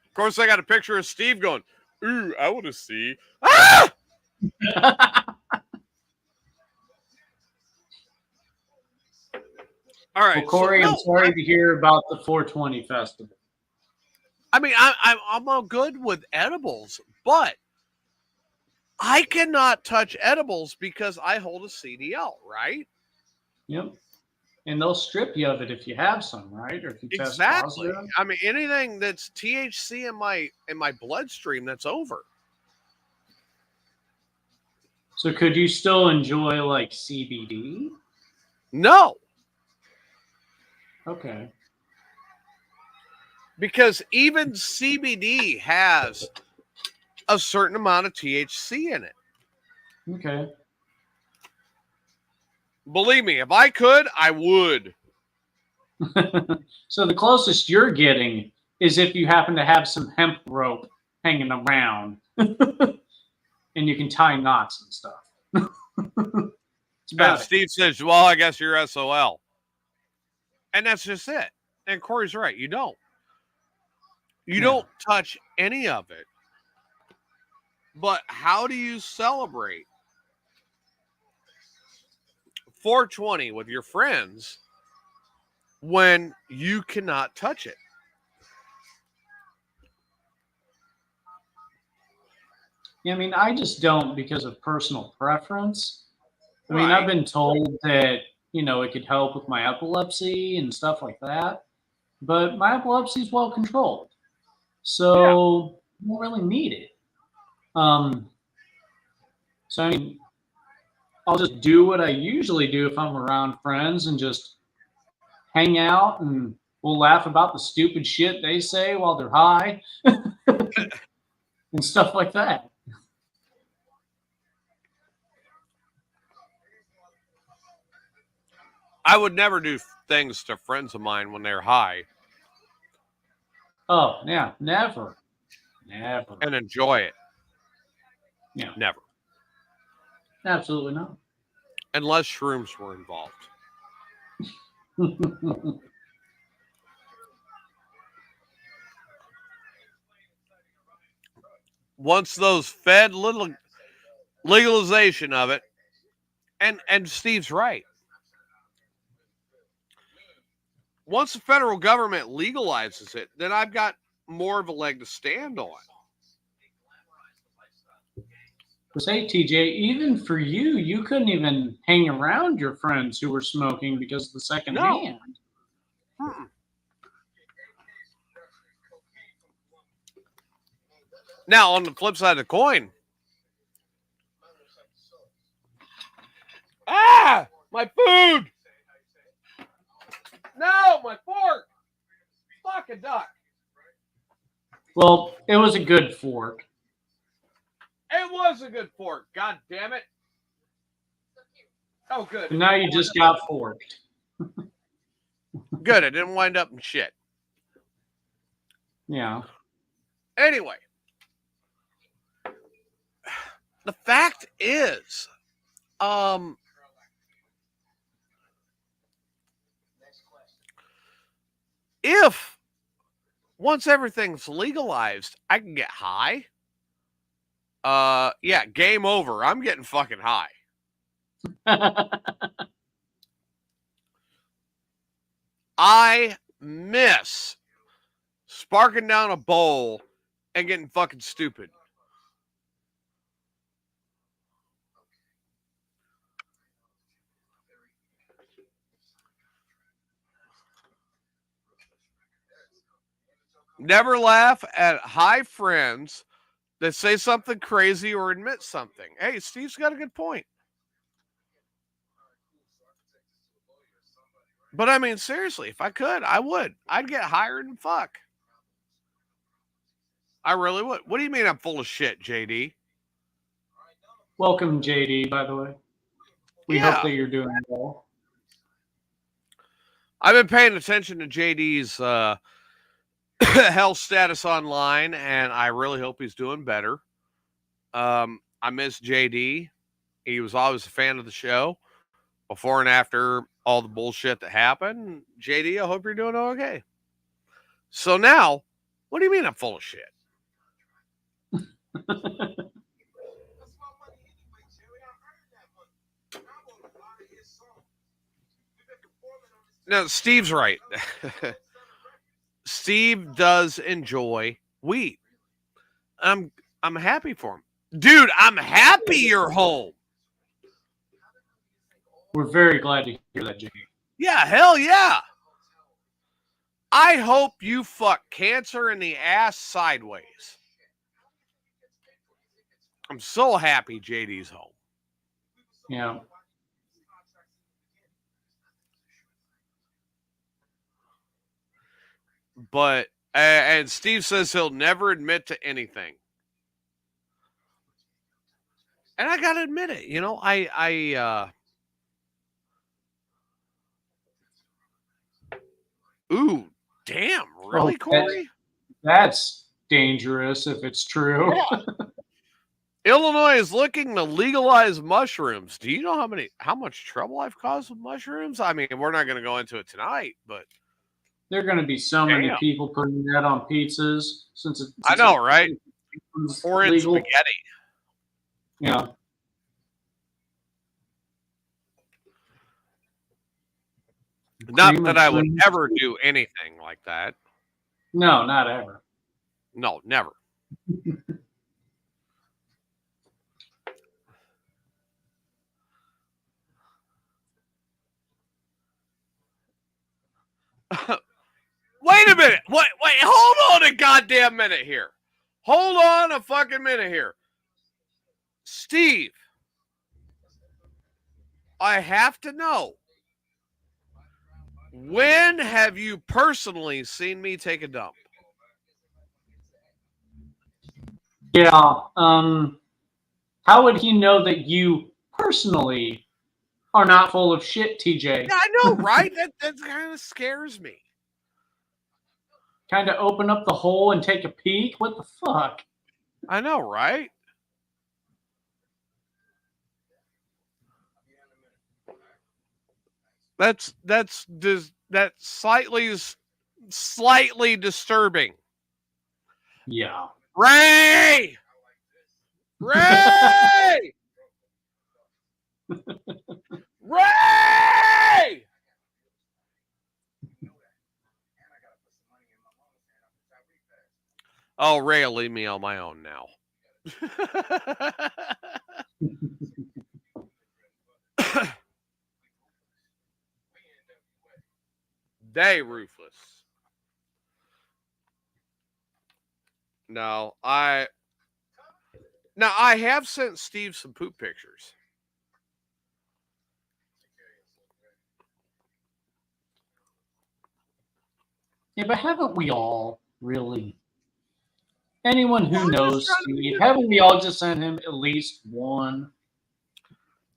Of course, I got a picture of Steve going, ooh, I want to see. Ah! All right. Well, Corey, I'm sorry to hear about the 420 festival. I mean, I'm all good with edibles, but I cannot touch edibles because I hold a CDL, right? Yep. And they'll strip you of it if you have some, right? Or if you test positive. I mean, anything that's THC in my bloodstream, that's over. So could you still enjoy like CBD? No. Okay. Because even CBD has a certain amount of THC in it. Okay. Believe me, if I could, I would. So the closest you're getting is if you happen to have some hemp rope hanging around and you can tie knots and stuff. It's about it. Steve says, well, I guess you're SOL. And that's just it. And Corey's right. You don't. You don't touch any of it. But how do you celebrate 420 with your friends when you cannot touch it? I mean, I just don't because of personal preference. I mean, I've been told that, it could help with my epilepsy and stuff like that, but my epilepsy is well controlled. So I don't really need it. So, I mean, I'll just do what I usually do if I'm around friends and just hang out and we'll laugh about the stupid shit they say while they're high and stuff like that. I would never do things to friends of mine when they're high. Oh, yeah, never. Never. And enjoy it. Yeah. Never. Absolutely not. Unless shrooms were involved. Once those fed little legalization of it, and Steve's right. Once the federal government legalizes it, then I've got more of a leg to stand on. Say, TJ, even for you, you couldn't even hang around your friends who were smoking because of the second hand. Now, on the flip side of the coin, my food! No, my fork! Fucking duck. Well, it was a good fork. It was a good fork. God damn it. Oh, good. And now you just got forked. Good. It didn't wind up in shit. Yeah. Anyway. The fact is, if once everything's legalized, I can get high. Yeah, game over. I'm getting fucking high. I miss sparking down a bowl and getting fucking stupid. Never laugh at high friends that say something crazy or admit something. Hey, Steve's got a good point. But I mean, seriously, if I could, I would. I'd get higher than fuck. I really would. What do you mean I'm full of shit, JD? Welcome, JD, by the way. We hope that you're doing well. I've been paying attention to JD's health status online, and I really hope he's doing better. I miss JD. He was always a fan of the show before and after all the bullshit that happened. JD, I hope you're doing okay. So now, what do you mean I'm full of shit? Now, Steve's right. Steve does enjoy weed. I'm happy for him. Dude, I'm happy you're home. We're very glad to hear that, JD. Yeah, hell yeah. I hope you fuck cancer in the ass sideways. I'm so happy JD's home. Yeah. But, and Steve says he'll never admit to anything. And I got to admit it, ooh, damn, really, Corey? That's dangerous if it's true. Yeah. Illinois is looking to legalize mushrooms. Do you know how much trouble I've caused with mushrooms? I mean, we're not going to go into it tonight, but there are going to be so many people putting that on pizzas since it's I know, right? Or in legal. spaghetti. Yeah. Not that I would ever do anything like that. No, not ever. No, never. Wait a minute. Wait, hold on a goddamn minute here. Hold on a fucking minute here. Steve, I have to know. When have you personally seen me take a dump? Yeah. How would he know that you personally are not full of shit, TJ? Yeah, I know, right? That kind of scares me. Kind of open up the hole and take a peek? What the fuck? I know, right? That's slightly disturbing. Yeah. Ray! Ray! Ray! Oh, Ray will leave me on my own now. They ruthless. No, I have sent Steve some poop pictures. Yeah, but haven't we all really? Anyone who knows Steve, haven't we all just sent him at least one?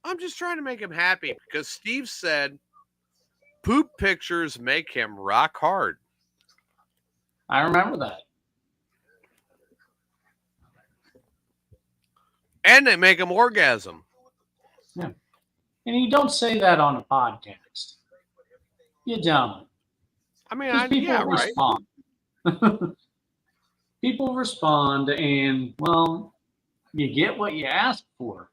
I'm just trying to make him happy because Steve said poop pictures make him rock hard. I remember that. And they make him orgasm. Yeah. And you don't say that on a podcast. You don't. I mean, people respond. Right? People respond, and, well, you get what you ask for.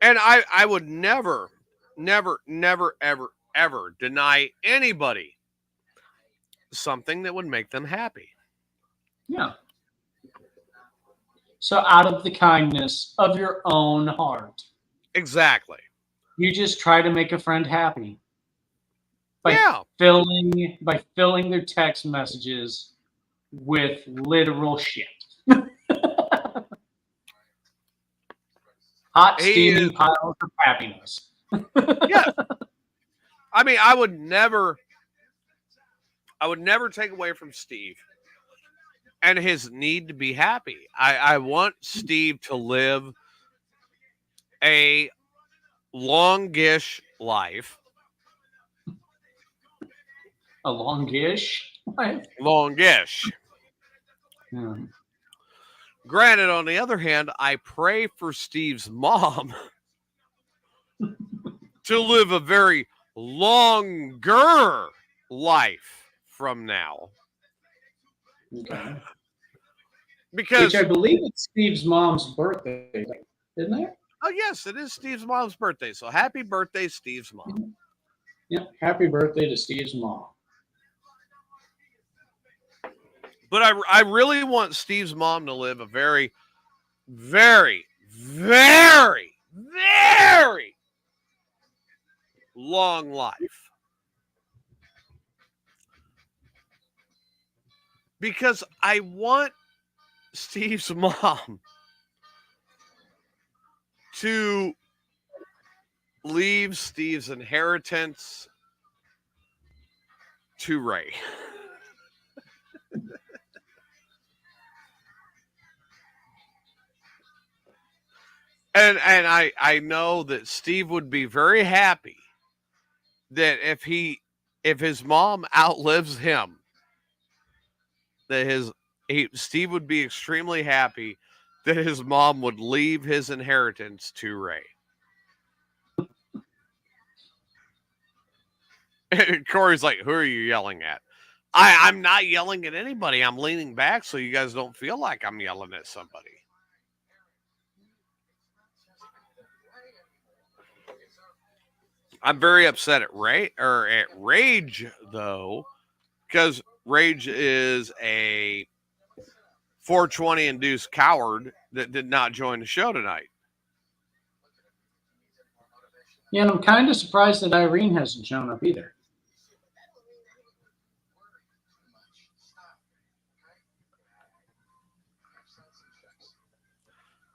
And I would never, ever deny anybody something that would make them happy. Yeah. So out of the kindness of your own heart. Exactly. You just try to make a friend happy. By filling their text messages with literal shit. Hot steaming piles of happiness. Yeah. I mean, I would never take away from Steve and his need to be happy. I want Steve to live a longish life. A longish life? Longish. Yeah. Granted, on the other hand, I pray for Steve's mom to live a very longer life from now. Okay. Because which I believe it's Steve's mom's birthday, isn't it? Oh, yes, it is Steve's mom's birthday. So happy birthday, Steve's mom. Yeah, happy birthday to Steve's mom. But I really want Steve's mom to live a very, very, very, very long life. Because I want Steve's mom to leave Steve's inheritance to Ray. And I know that Steve would be very happy that if his mom outlives him, that Steve would be extremely happy that his mom would leave his inheritance to Ray. And Corey's like, who are you yelling at? I'm not yelling at anybody. I'm leaning back so you guys don't feel like I'm yelling at somebody. I'm very upset at Rage though, because Rage is a 420 induced coward that did not join the show tonight. Yeah, and I'm kind of surprised that Irene hasn't shown up either.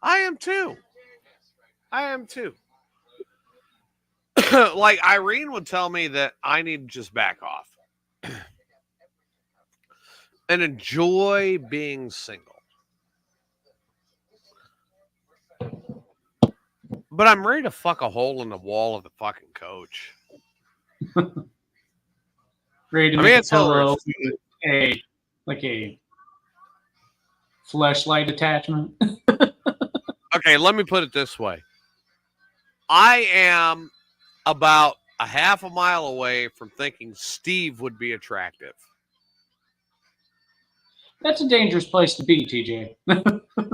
I am too. Like Irene would tell me that I need to just back off and enjoy being single. But I'm ready to fuck a hole in the wall of the fucking coach. Ready to make a pillow with a fleshlight attachment. Okay, let me put it this way. I am about a half a mile away from thinking Steve would be attractive. That's a dangerous place to be, TJ.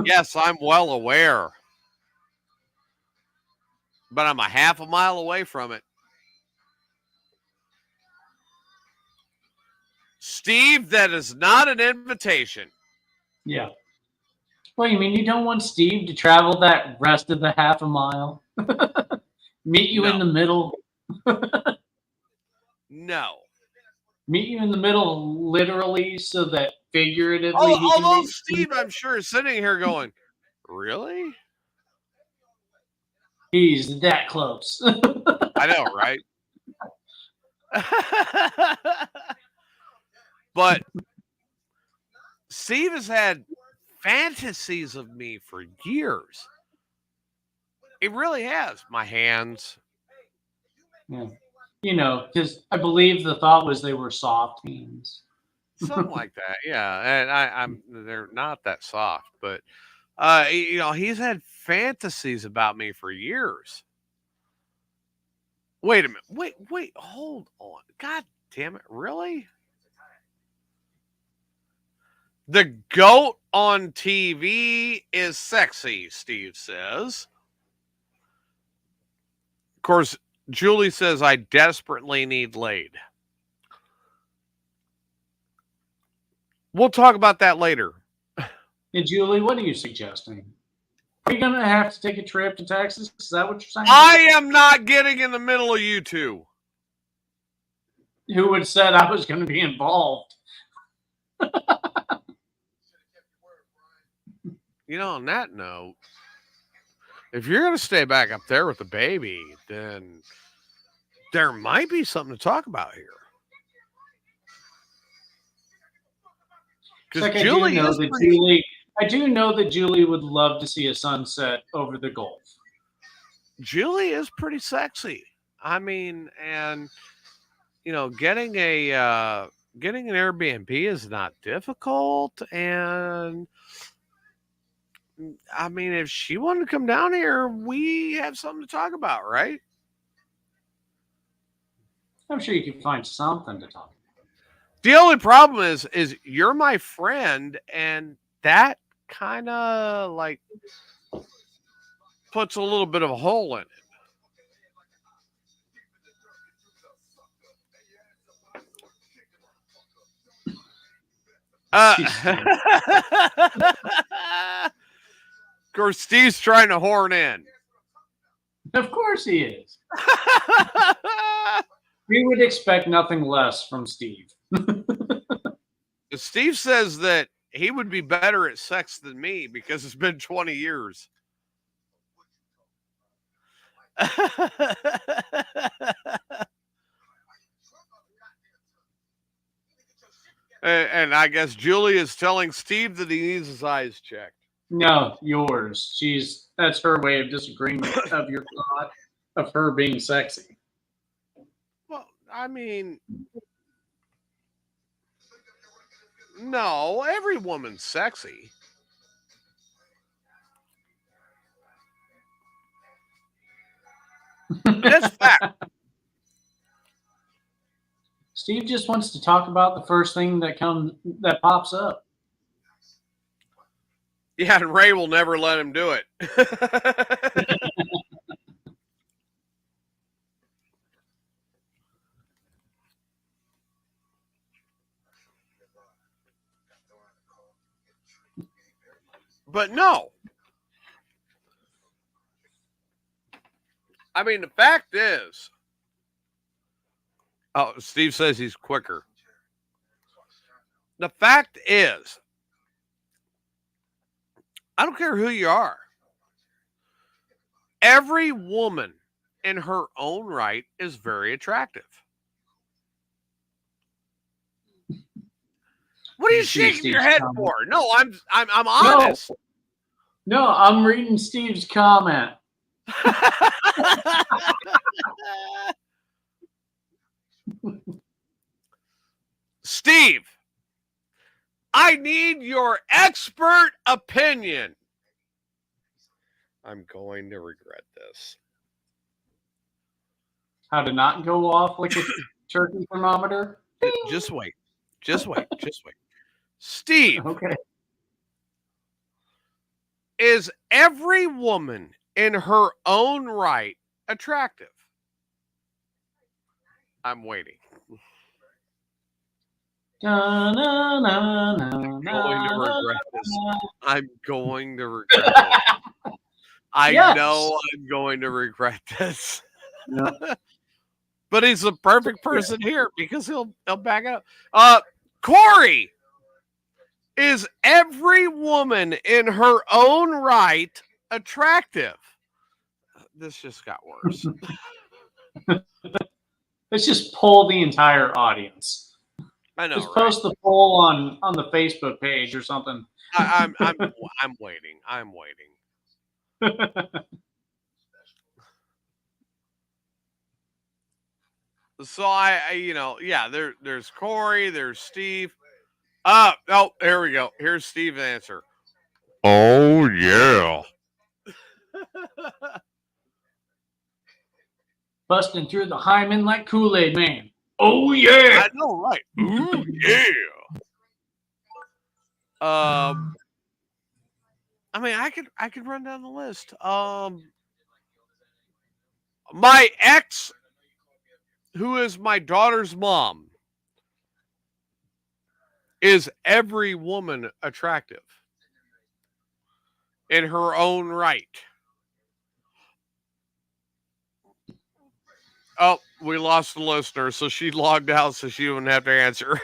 Yes, I'm well aware. But I'm a half a mile away from it. Steve, that is not an invitation. Yeah. Well, you mean you don't want Steve to travel that rest of the half a mile? Meet you in the middle? No. Meet you in the middle literally so that figuratively Although Steve, I'm sure, is sitting here going, really? He's that close. I know, right? But Steve has had fantasies of me for years. It really has. My hands. Yeah. You know, because I believe the thought was they were soft hands. Something like that, yeah. And they're not that soft, but he's had fantasies about me for years. Wait a minute. Wait, hold on. God damn it, really? The goat on TV is sexy, Steve says. Of course, Julie says I desperately need laid. We'll talk about that later. Hey, Julie, what are you suggesting? Are you going to have to take a trip to Texas? Is that what you're saying? I am not getting in the middle of you two. Who would have said I was going to be involved? On that note, if you're going to stay back up there with the baby, then there might be something to talk about here. Because I do know that Julie would love to see a sunset over the Gulf. Julie is pretty sexy. I mean, and getting an Airbnb is not difficult. And I mean, if she wanted to come down here, we have something to talk about, right? I'm sure you can find something to talk about. The only problem is you're my friend, and that kind of like puts a little bit of a hole in it. Of course, Steve's trying to horn in. Of course he is. We would expect nothing less from Steve. Steve says that he would be better at sex than me because it's been 20 years. And I guess Julie is telling Steve that he needs his eyes checked. No, yours. That's her way of disagreeing of your thought of her being sexy. Well, I mean, no, every woman's sexy. That's fact. Steve just wants to talk about the first thing that pops up. Yeah, and Ray will never let him do it. But no. I mean, the fact is, oh, Steve says he's quicker. The fact is, I don't care who you are. Every woman in her own right is very attractive. What are you shaking your head for? No, I'm honest. No, I'm reading Steve's comment. Steve, I need your expert opinion. I'm going to regret this. How to not go off like a turkey thermometer? Just wait. Just wait. Just wait. Steve, Okay. is every woman in her own right attractive? I'm waiting. Na, na, na, na, I'm going to regret this. I'm going to regret this. I know I'm going to regret this. Yeah. But he's the perfect person here because he'll back it up. Corey, is every woman in her own right attractive? This just got worse. Let's just poll the entire audience. I know. Just post the poll on the Facebook page or something. I'm waiting. I'm waiting. So there's Corey, there's Steve. Oh, here we go. Here's Steve's answer. Oh yeah. Busting through the hymen like Kool-Aid Man. Oh yeah. I know, right? Ooh yeah. I mean, I could run down the list. My ex, who is my daughter's mom, is every woman attractive in her own right. Oh, we lost the listener, so she logged out so she wouldn't have to answer.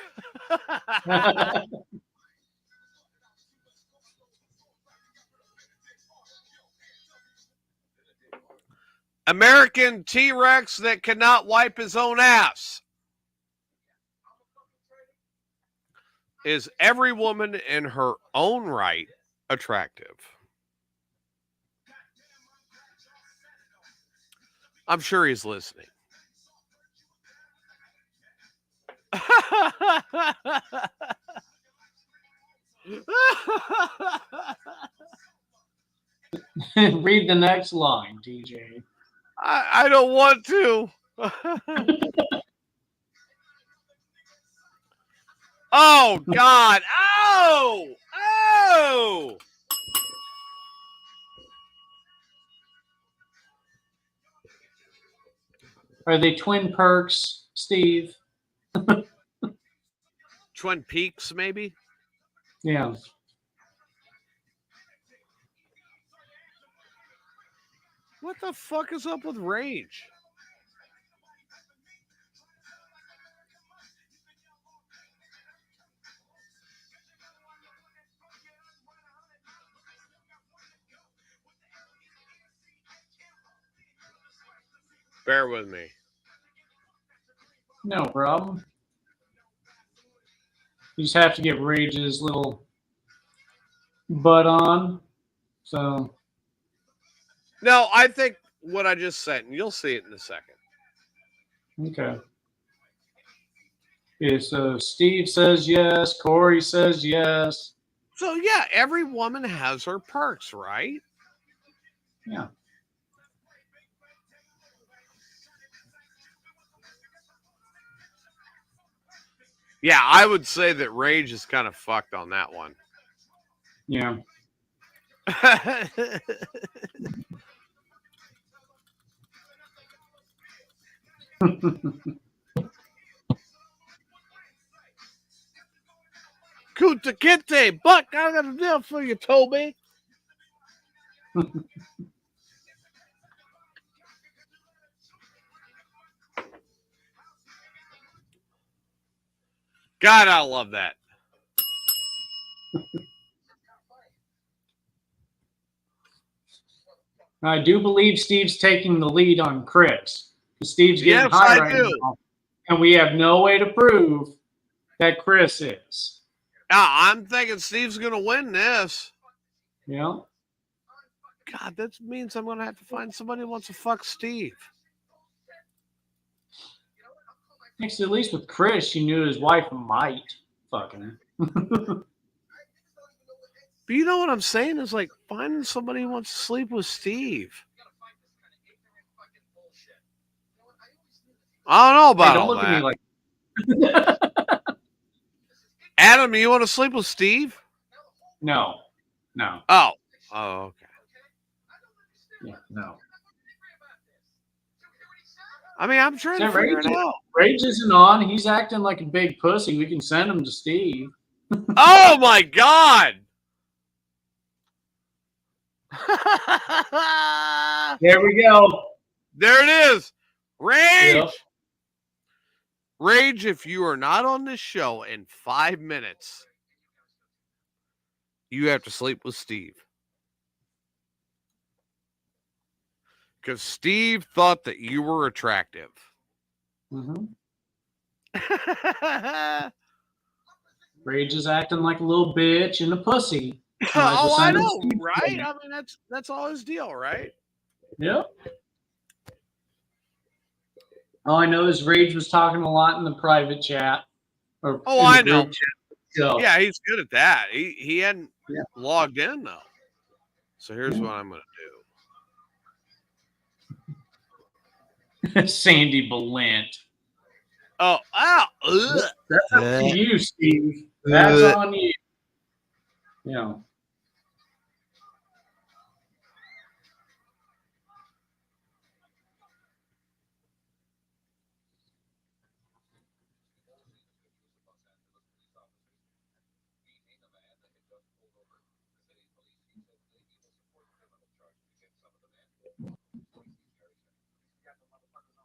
American T-Rex that cannot wipe his own ass. Is every woman in her own right attractive? I'm sure he's listening. Read the next line, DJ. I don't want to. Oh, God. Oh. Are they twin perks, Steve? Twin Peaks, maybe? Yeah. What the fuck is up with Rage? Bear with me. No problem. You just have to get Rage's little butt on. So. No, I think what I just said, and you'll see it in a second. Okay. Yeah, so Steve says yes. Corey says yes. So, yeah, every woman has her perks, right? Yeah. Yeah, I would say that Rage is kind of fucked on that one. Yeah. Kuta Kinte, Buck, I got a deal for you, Toby. God, I love that. I do believe Steve's taking the lead on Chris. Steve's getting Yes, high I right do. now, and we have no way to prove that Chris is. I'm thinking Steve's going to win this. You know? God, that means I'm going to have to find somebody who wants to fuck Steve. Next, at least with Chris, she knew his wife might fuck him. But you know what I'm saying is like finding somebody who wants to sleep with Steve. I don't know about Hey, don't all look that. at me like. Adam, you want to sleep with Steve? No. Oh, okay. Yeah, no. I mean, I'm trying to figure it out. Rage isn't on. He's acting like a big pussy. We can send him to Steve. Oh my God! There we go. There it is. Rage. Yep. Rage, if you are not on this show in 5 minutes, you have to sleep with Steve. Because Steve thought that you were attractive. Mm-hmm. Rage is acting like a little bitch and a pussy. Oh, I know, right? I mean, that's all his deal, right? Yep. All I know is Rage was talking a lot in the private chat. Oh, I know. So, yeah, he's good at that. He hadn't logged in, though. So here's what I'm going to do. Sandy Balint. Oh, ow. That's up to you, Steve. That's on you. Yeah.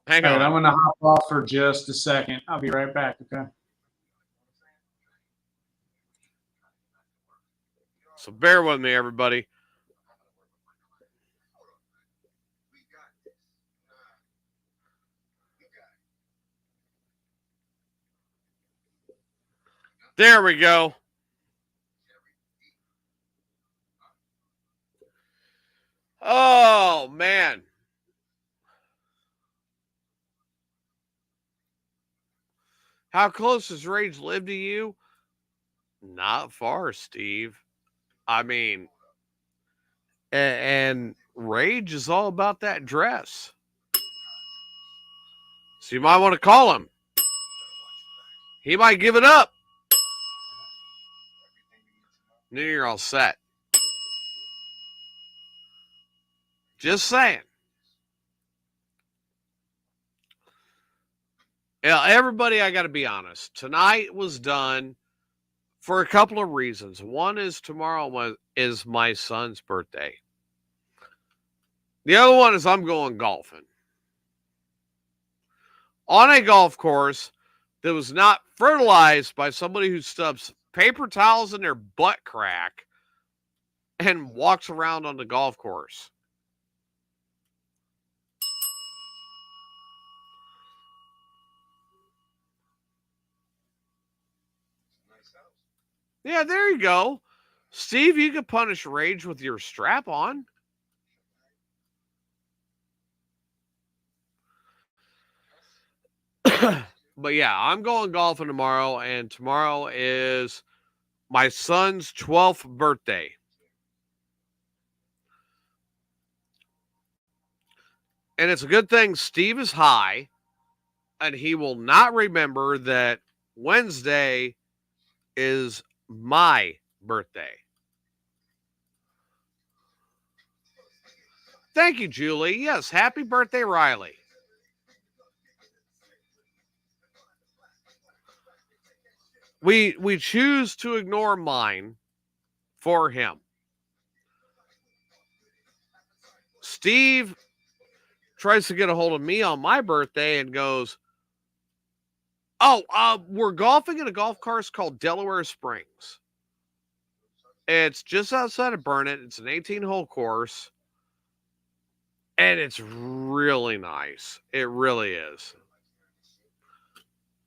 Hang on. All right, I'm going to hop off for just a second. I'll be right back, okay? So bear with me, everybody. There we go. Oh, man. How close does Rage live to you? Not far, Steve. I mean, and Rage is all about that dress. So you might want to call him. He might give it up. Then you're all set. Just saying. Yeah, everybody, I got to be honest. Tonight was done for a couple of reasons. One is tomorrow is my son's birthday. The other one is I'm going golfing. On a golf course that was not fertilized by somebody who stuffs paper towels in their butt crack and walks around on the golf course. Yeah, there you go. Steve, you could punish Rage with your strap on. But yeah, I'm going golfing tomorrow, and tomorrow is my son's 12th birthday. And it's a good thing Steve is high, and he will not remember that Wednesday is my birthday. Thank you, Julie. Yes, happy birthday, Riley. We choose to ignore mine for him. Steve tries to get a hold of me on my birthday and goes, "Oh, we're golfing at a golf course called Delaware Springs. It's just outside of Burnett. It's an 18-hole course, and it's really nice. It really is."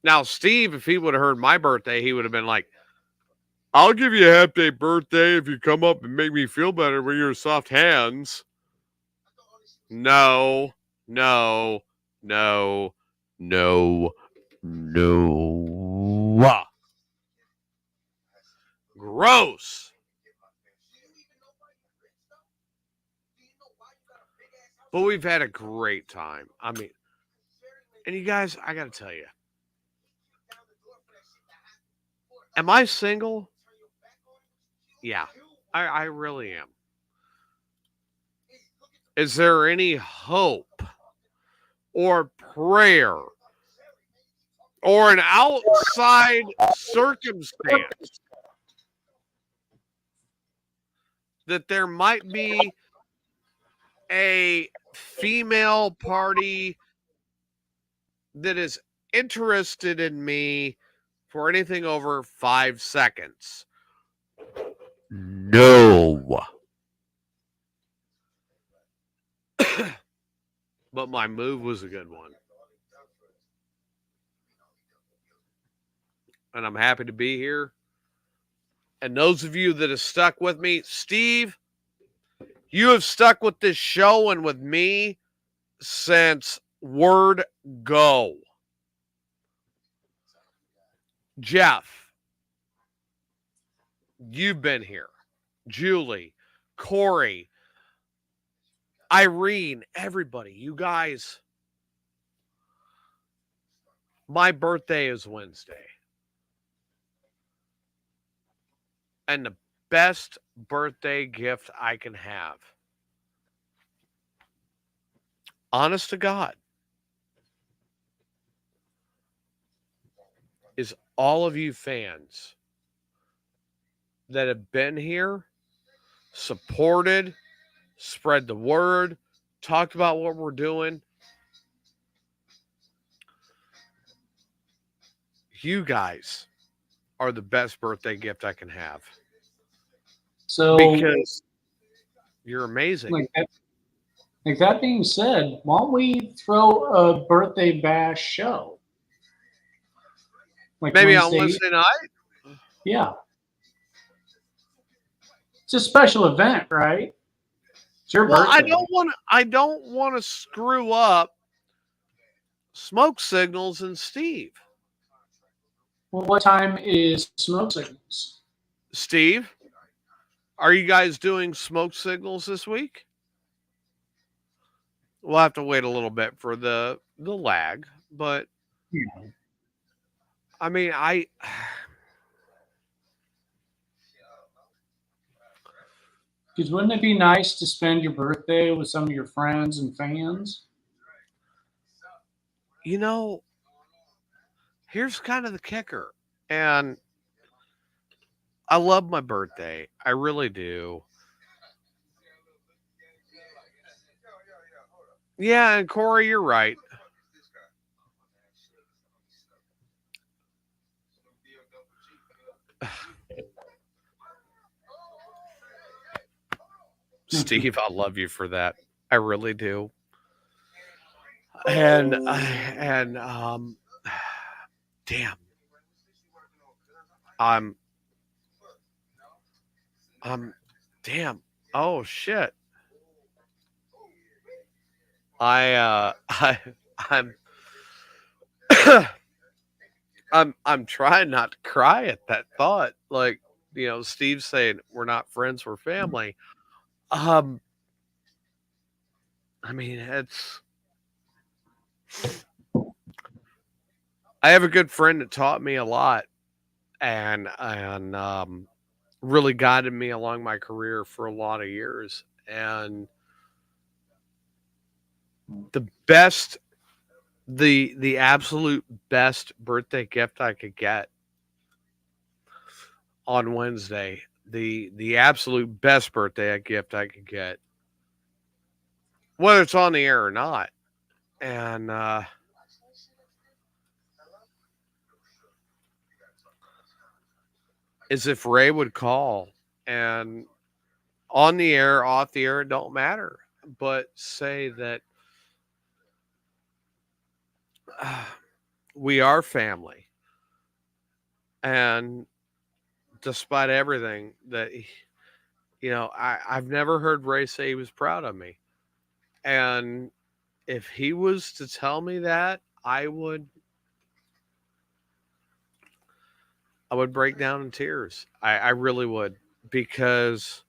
Now, Steve, if he would have heard my birthday, he would have been like, "I'll give you a half-day birthday if you come up and make me feel better with your soft hands." No, no, no, no, no. Gross. But we've had a great time. I mean, and you guys, I got to tell you, am I single? Yeah, I really am. Is there any hope or prayer or an outside circumstance that there might be a female party that is interested in me for anything over 5 seconds? No. But my move was a good one. And I'm happy to be here. And those of you that have stuck with me, Steve, you have stuck with this show and with me since word go. Jeff, you've been here. Julie, Corey, Irene, everybody, you guys. My birthday is Wednesday. And the best birthday gift I can have, honest to God, is all of you fans that have been here, supported, spread the word, talked about what we're doing. You guys are the best birthday gift I can have. So, because you're amazing. Like that being said, why don't we throw a birthday bash show? Like Maybe Wednesday, on Wednesday night? Yeah. It's a special event, right? It's your Well, birthday. I don't want to screw up Smoke Signals and Steve. Well, what time is Smoke Signals? Steve, are you guys doing Smoke Signals this week? We'll have to wait a little bit for the lag, but Yeah. I mean, Because wouldn't it be nice to spend your birthday with some of your friends and fans? you know, here's kind of the kicker. And I love my birthday. I really do. Yeah, and Corey, you're right. Steve, I love you for that. I really do. And damn. I'm damn. Oh shit. I'm I'm trying not to cry at that thought. Like, Steve saying we're not friends, we're family. I mean, I have a good friend that taught me a lot and really guided me along my career for a lot of years. And the best, the absolute best birthday gift I could get on Wednesday, the absolute best birthday gift I could get, whether it's on the air or not, and is if Ray would call and on the air, off the air, it don't matter, but say that we are family, and despite everything that I've never heard Ray say he was proud of me, and if he was to tell me that, I would break down in tears. I really would, because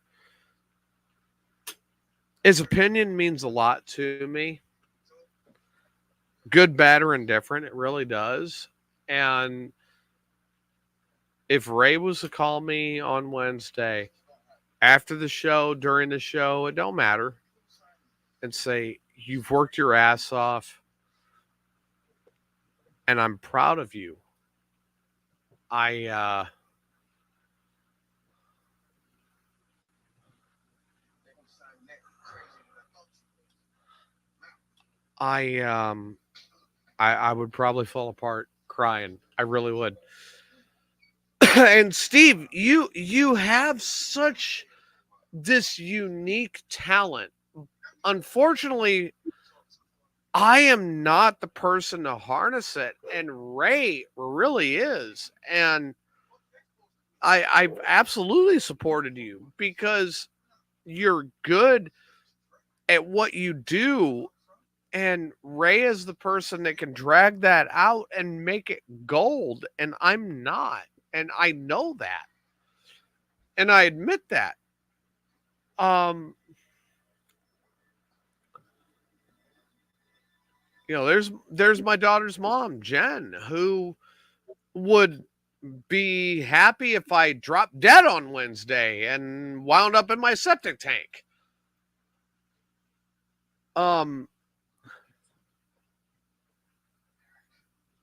his opinion means a lot to me. Good, bad, or indifferent, it really does. And if Ray was to call me on Wednesday after the show, during the show, it don't matter, and say, you've worked your ass off and I'm proud of you. I I I would probably fall apart crying. I really would. And Steve, you have such this unique talent. Unfortunately, I am not the person to harness it, and Ray really is. And I've absolutely supported you because you're good at what you do, and Ray is the person that can drag that out and make it gold, and I'm not. And I know that. And I admit that. Um, there's my daughter's mom, Jen, who would be happy if I dropped dead on Wednesday and wound up in my septic tank. Um,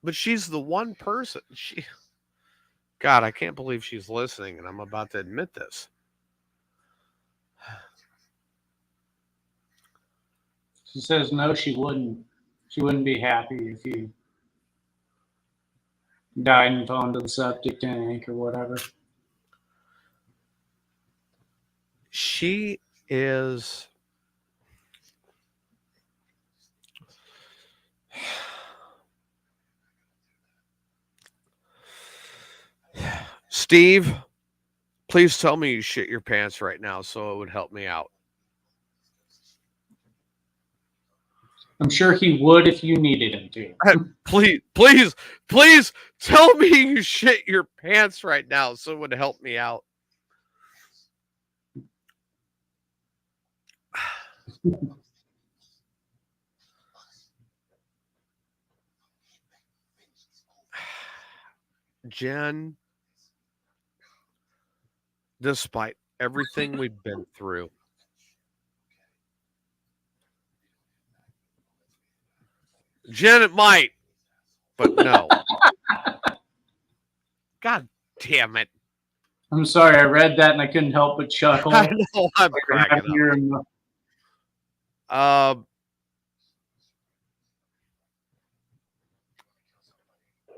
but she's the one person. God, I can't believe she's listening, and I'm about to admit this. She says no, she wouldn't. She wouldn't be happy if you died and fell into the septic tank or whatever. She is. Steve, please tell me you shit your pants right now so it would help me out. I'm sure he would if you needed him to. Please tell me you shit your pants right now so it would help me out. Jen, despite everything we've been through, Jen, it might, but no. God damn it. I'm sorry, I read that and I couldn't help but chuckle. I know I'm cracking up.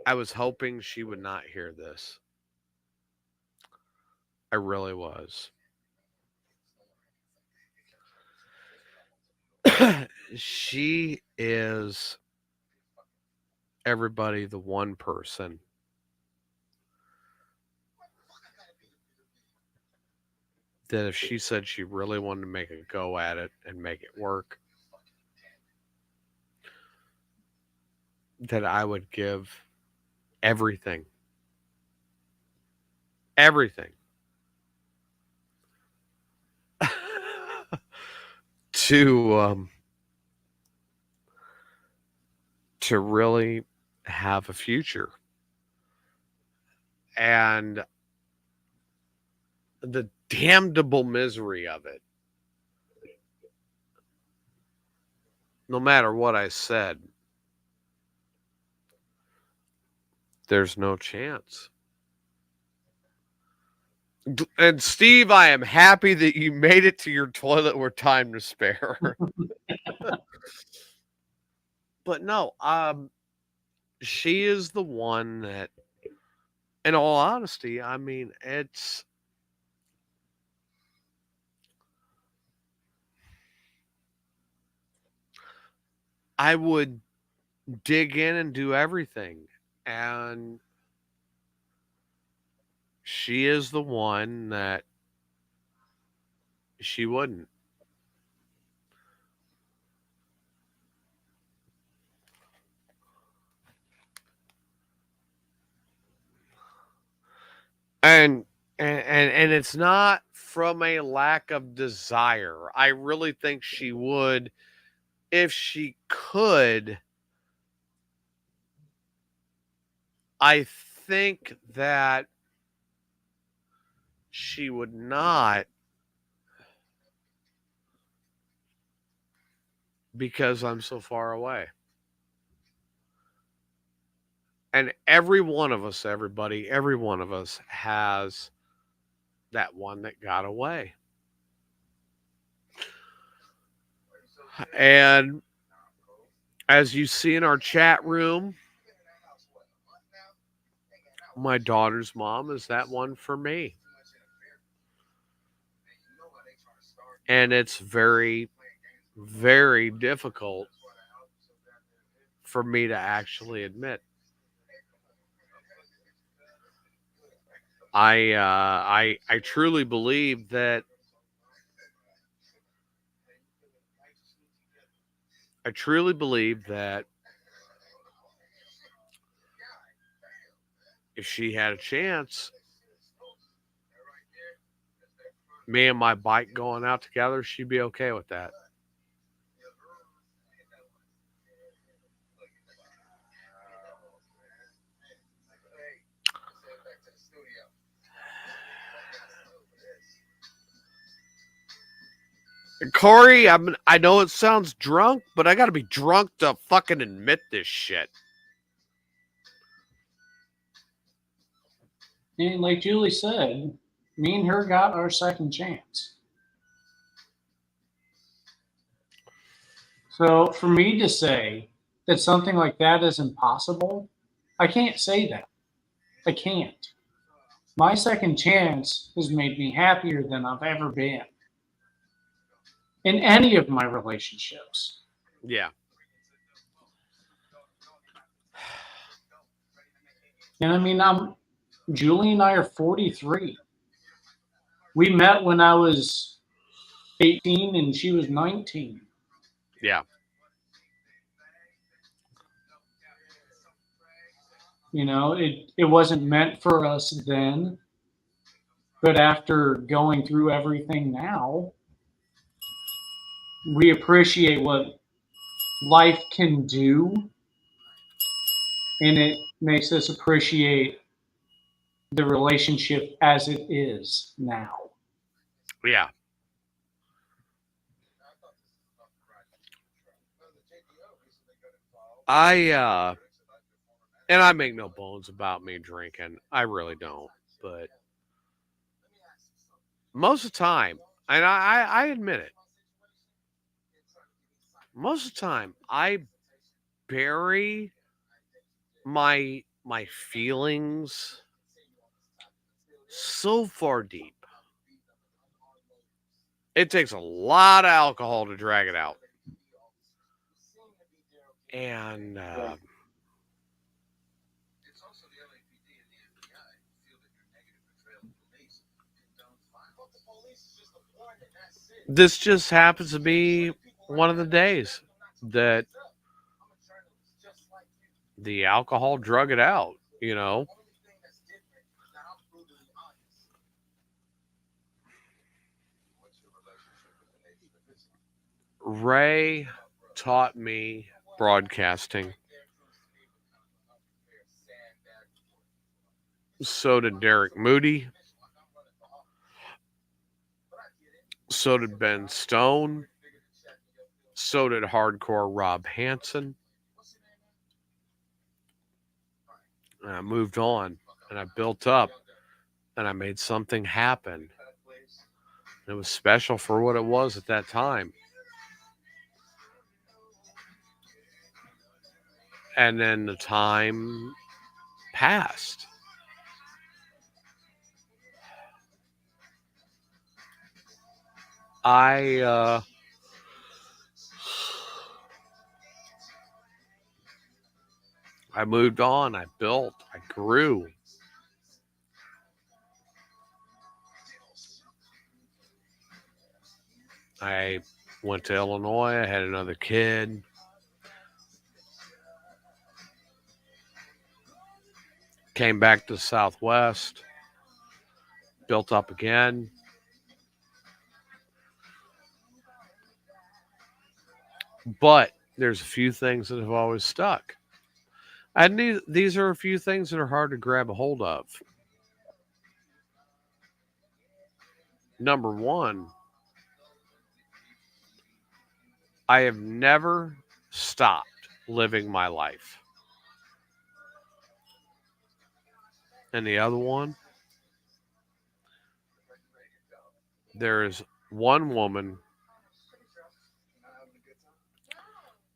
I was hoping she would not hear this. I really was. She is, everybody, the one person that if she said she really wanted to make a go at it and make it work, that I would give everything. Everything. to really have a future. And the damnable misery of it, no matter what I said, there's no chance. And Steve, I am happy that you made it to your toilet with time to spare. But no, she is the one that, in all honesty, I mean, I would dig in and do everything. And she is the one that she wouldn't. And and it's not from a lack of desire. I really think she would if she could. I think that she would not, because I'm so far away. And every one of us, everybody, every one of us has that one that got away. And as you see in our chat room, my daughter's mom is that one for me. And it's very, very difficult for me to actually admit. I truly believe that if she had a chance, me and my bike going out together, she'd be okay with that. Corey, I know it sounds drunk, but I got to be drunk to fucking admit this shit. And like Julie said, me and her got our second chance. So for me to say that something like that is impossible, I can't say that. I can't. My second chance has made me happier than I've ever been in any of my relationships. Yeah. And I mean, Julie and I are 43. We met when I was 18 and she was 19. Yeah. You know, it wasn't meant for us then, but after going through everything now, we appreciate what life can do, and it makes us appreciate the relationship as it is now. Yeah. And I make no bones about me drinking. I really don't. But most of the time, and I admit it, most of the time I bury my feelings so far deep. It takes a lot of alcohol to drag it out. And this just happens to be one of the days that the alcohol drug it out, you know. Ray taught me broadcasting So did Derek Moody. So did Ben Stone. So did hardcore Rob Hansen. And I moved on and I built up and I made something happen. It was special for what it was at that time. And then the time passed. I moved on, I built, I grew. I went to Illinois, I had another kid. Came back to the Southwest, built up again. But there's a few things that have always stuck. And these are a few things that are hard to grab a hold of. Number one, I have never stopped living my life. And the other one, there is one woman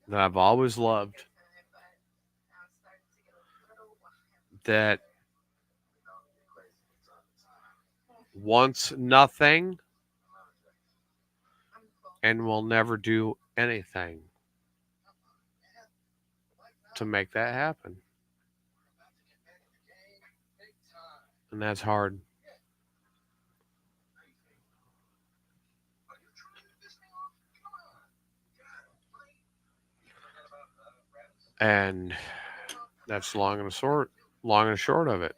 that I've always loved that wants nothing and will never do anything to make that happen. And that's hard. And that's long and short of it.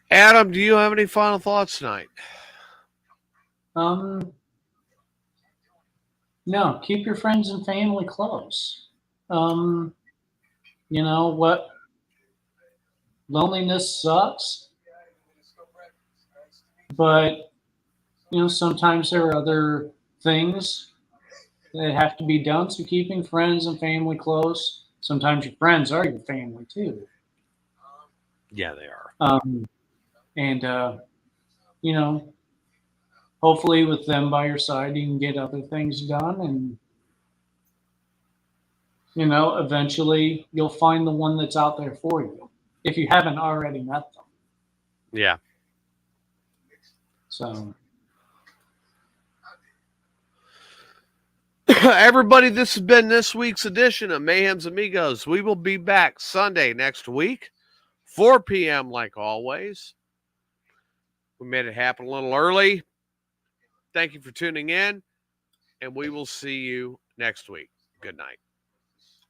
Adam, do you have any final thoughts tonight? No, keep your friends and family close. You know what? Loneliness sucks, but sometimes there are other things that have to be done. So keeping friends and family close. Sometimes your friends are your family too. Yeah, they are. And hopefully with them by your side, you can get other things done, and eventually you'll find the one that's out there for you if you haven't already met them. Yeah. So everybody, this has been this week's edition of Mayhem's Amigos. We will be back Sunday next week, 4 p.m. like always. We made it happen a little early. Thank you for tuning in, and we will see you next week. Good night.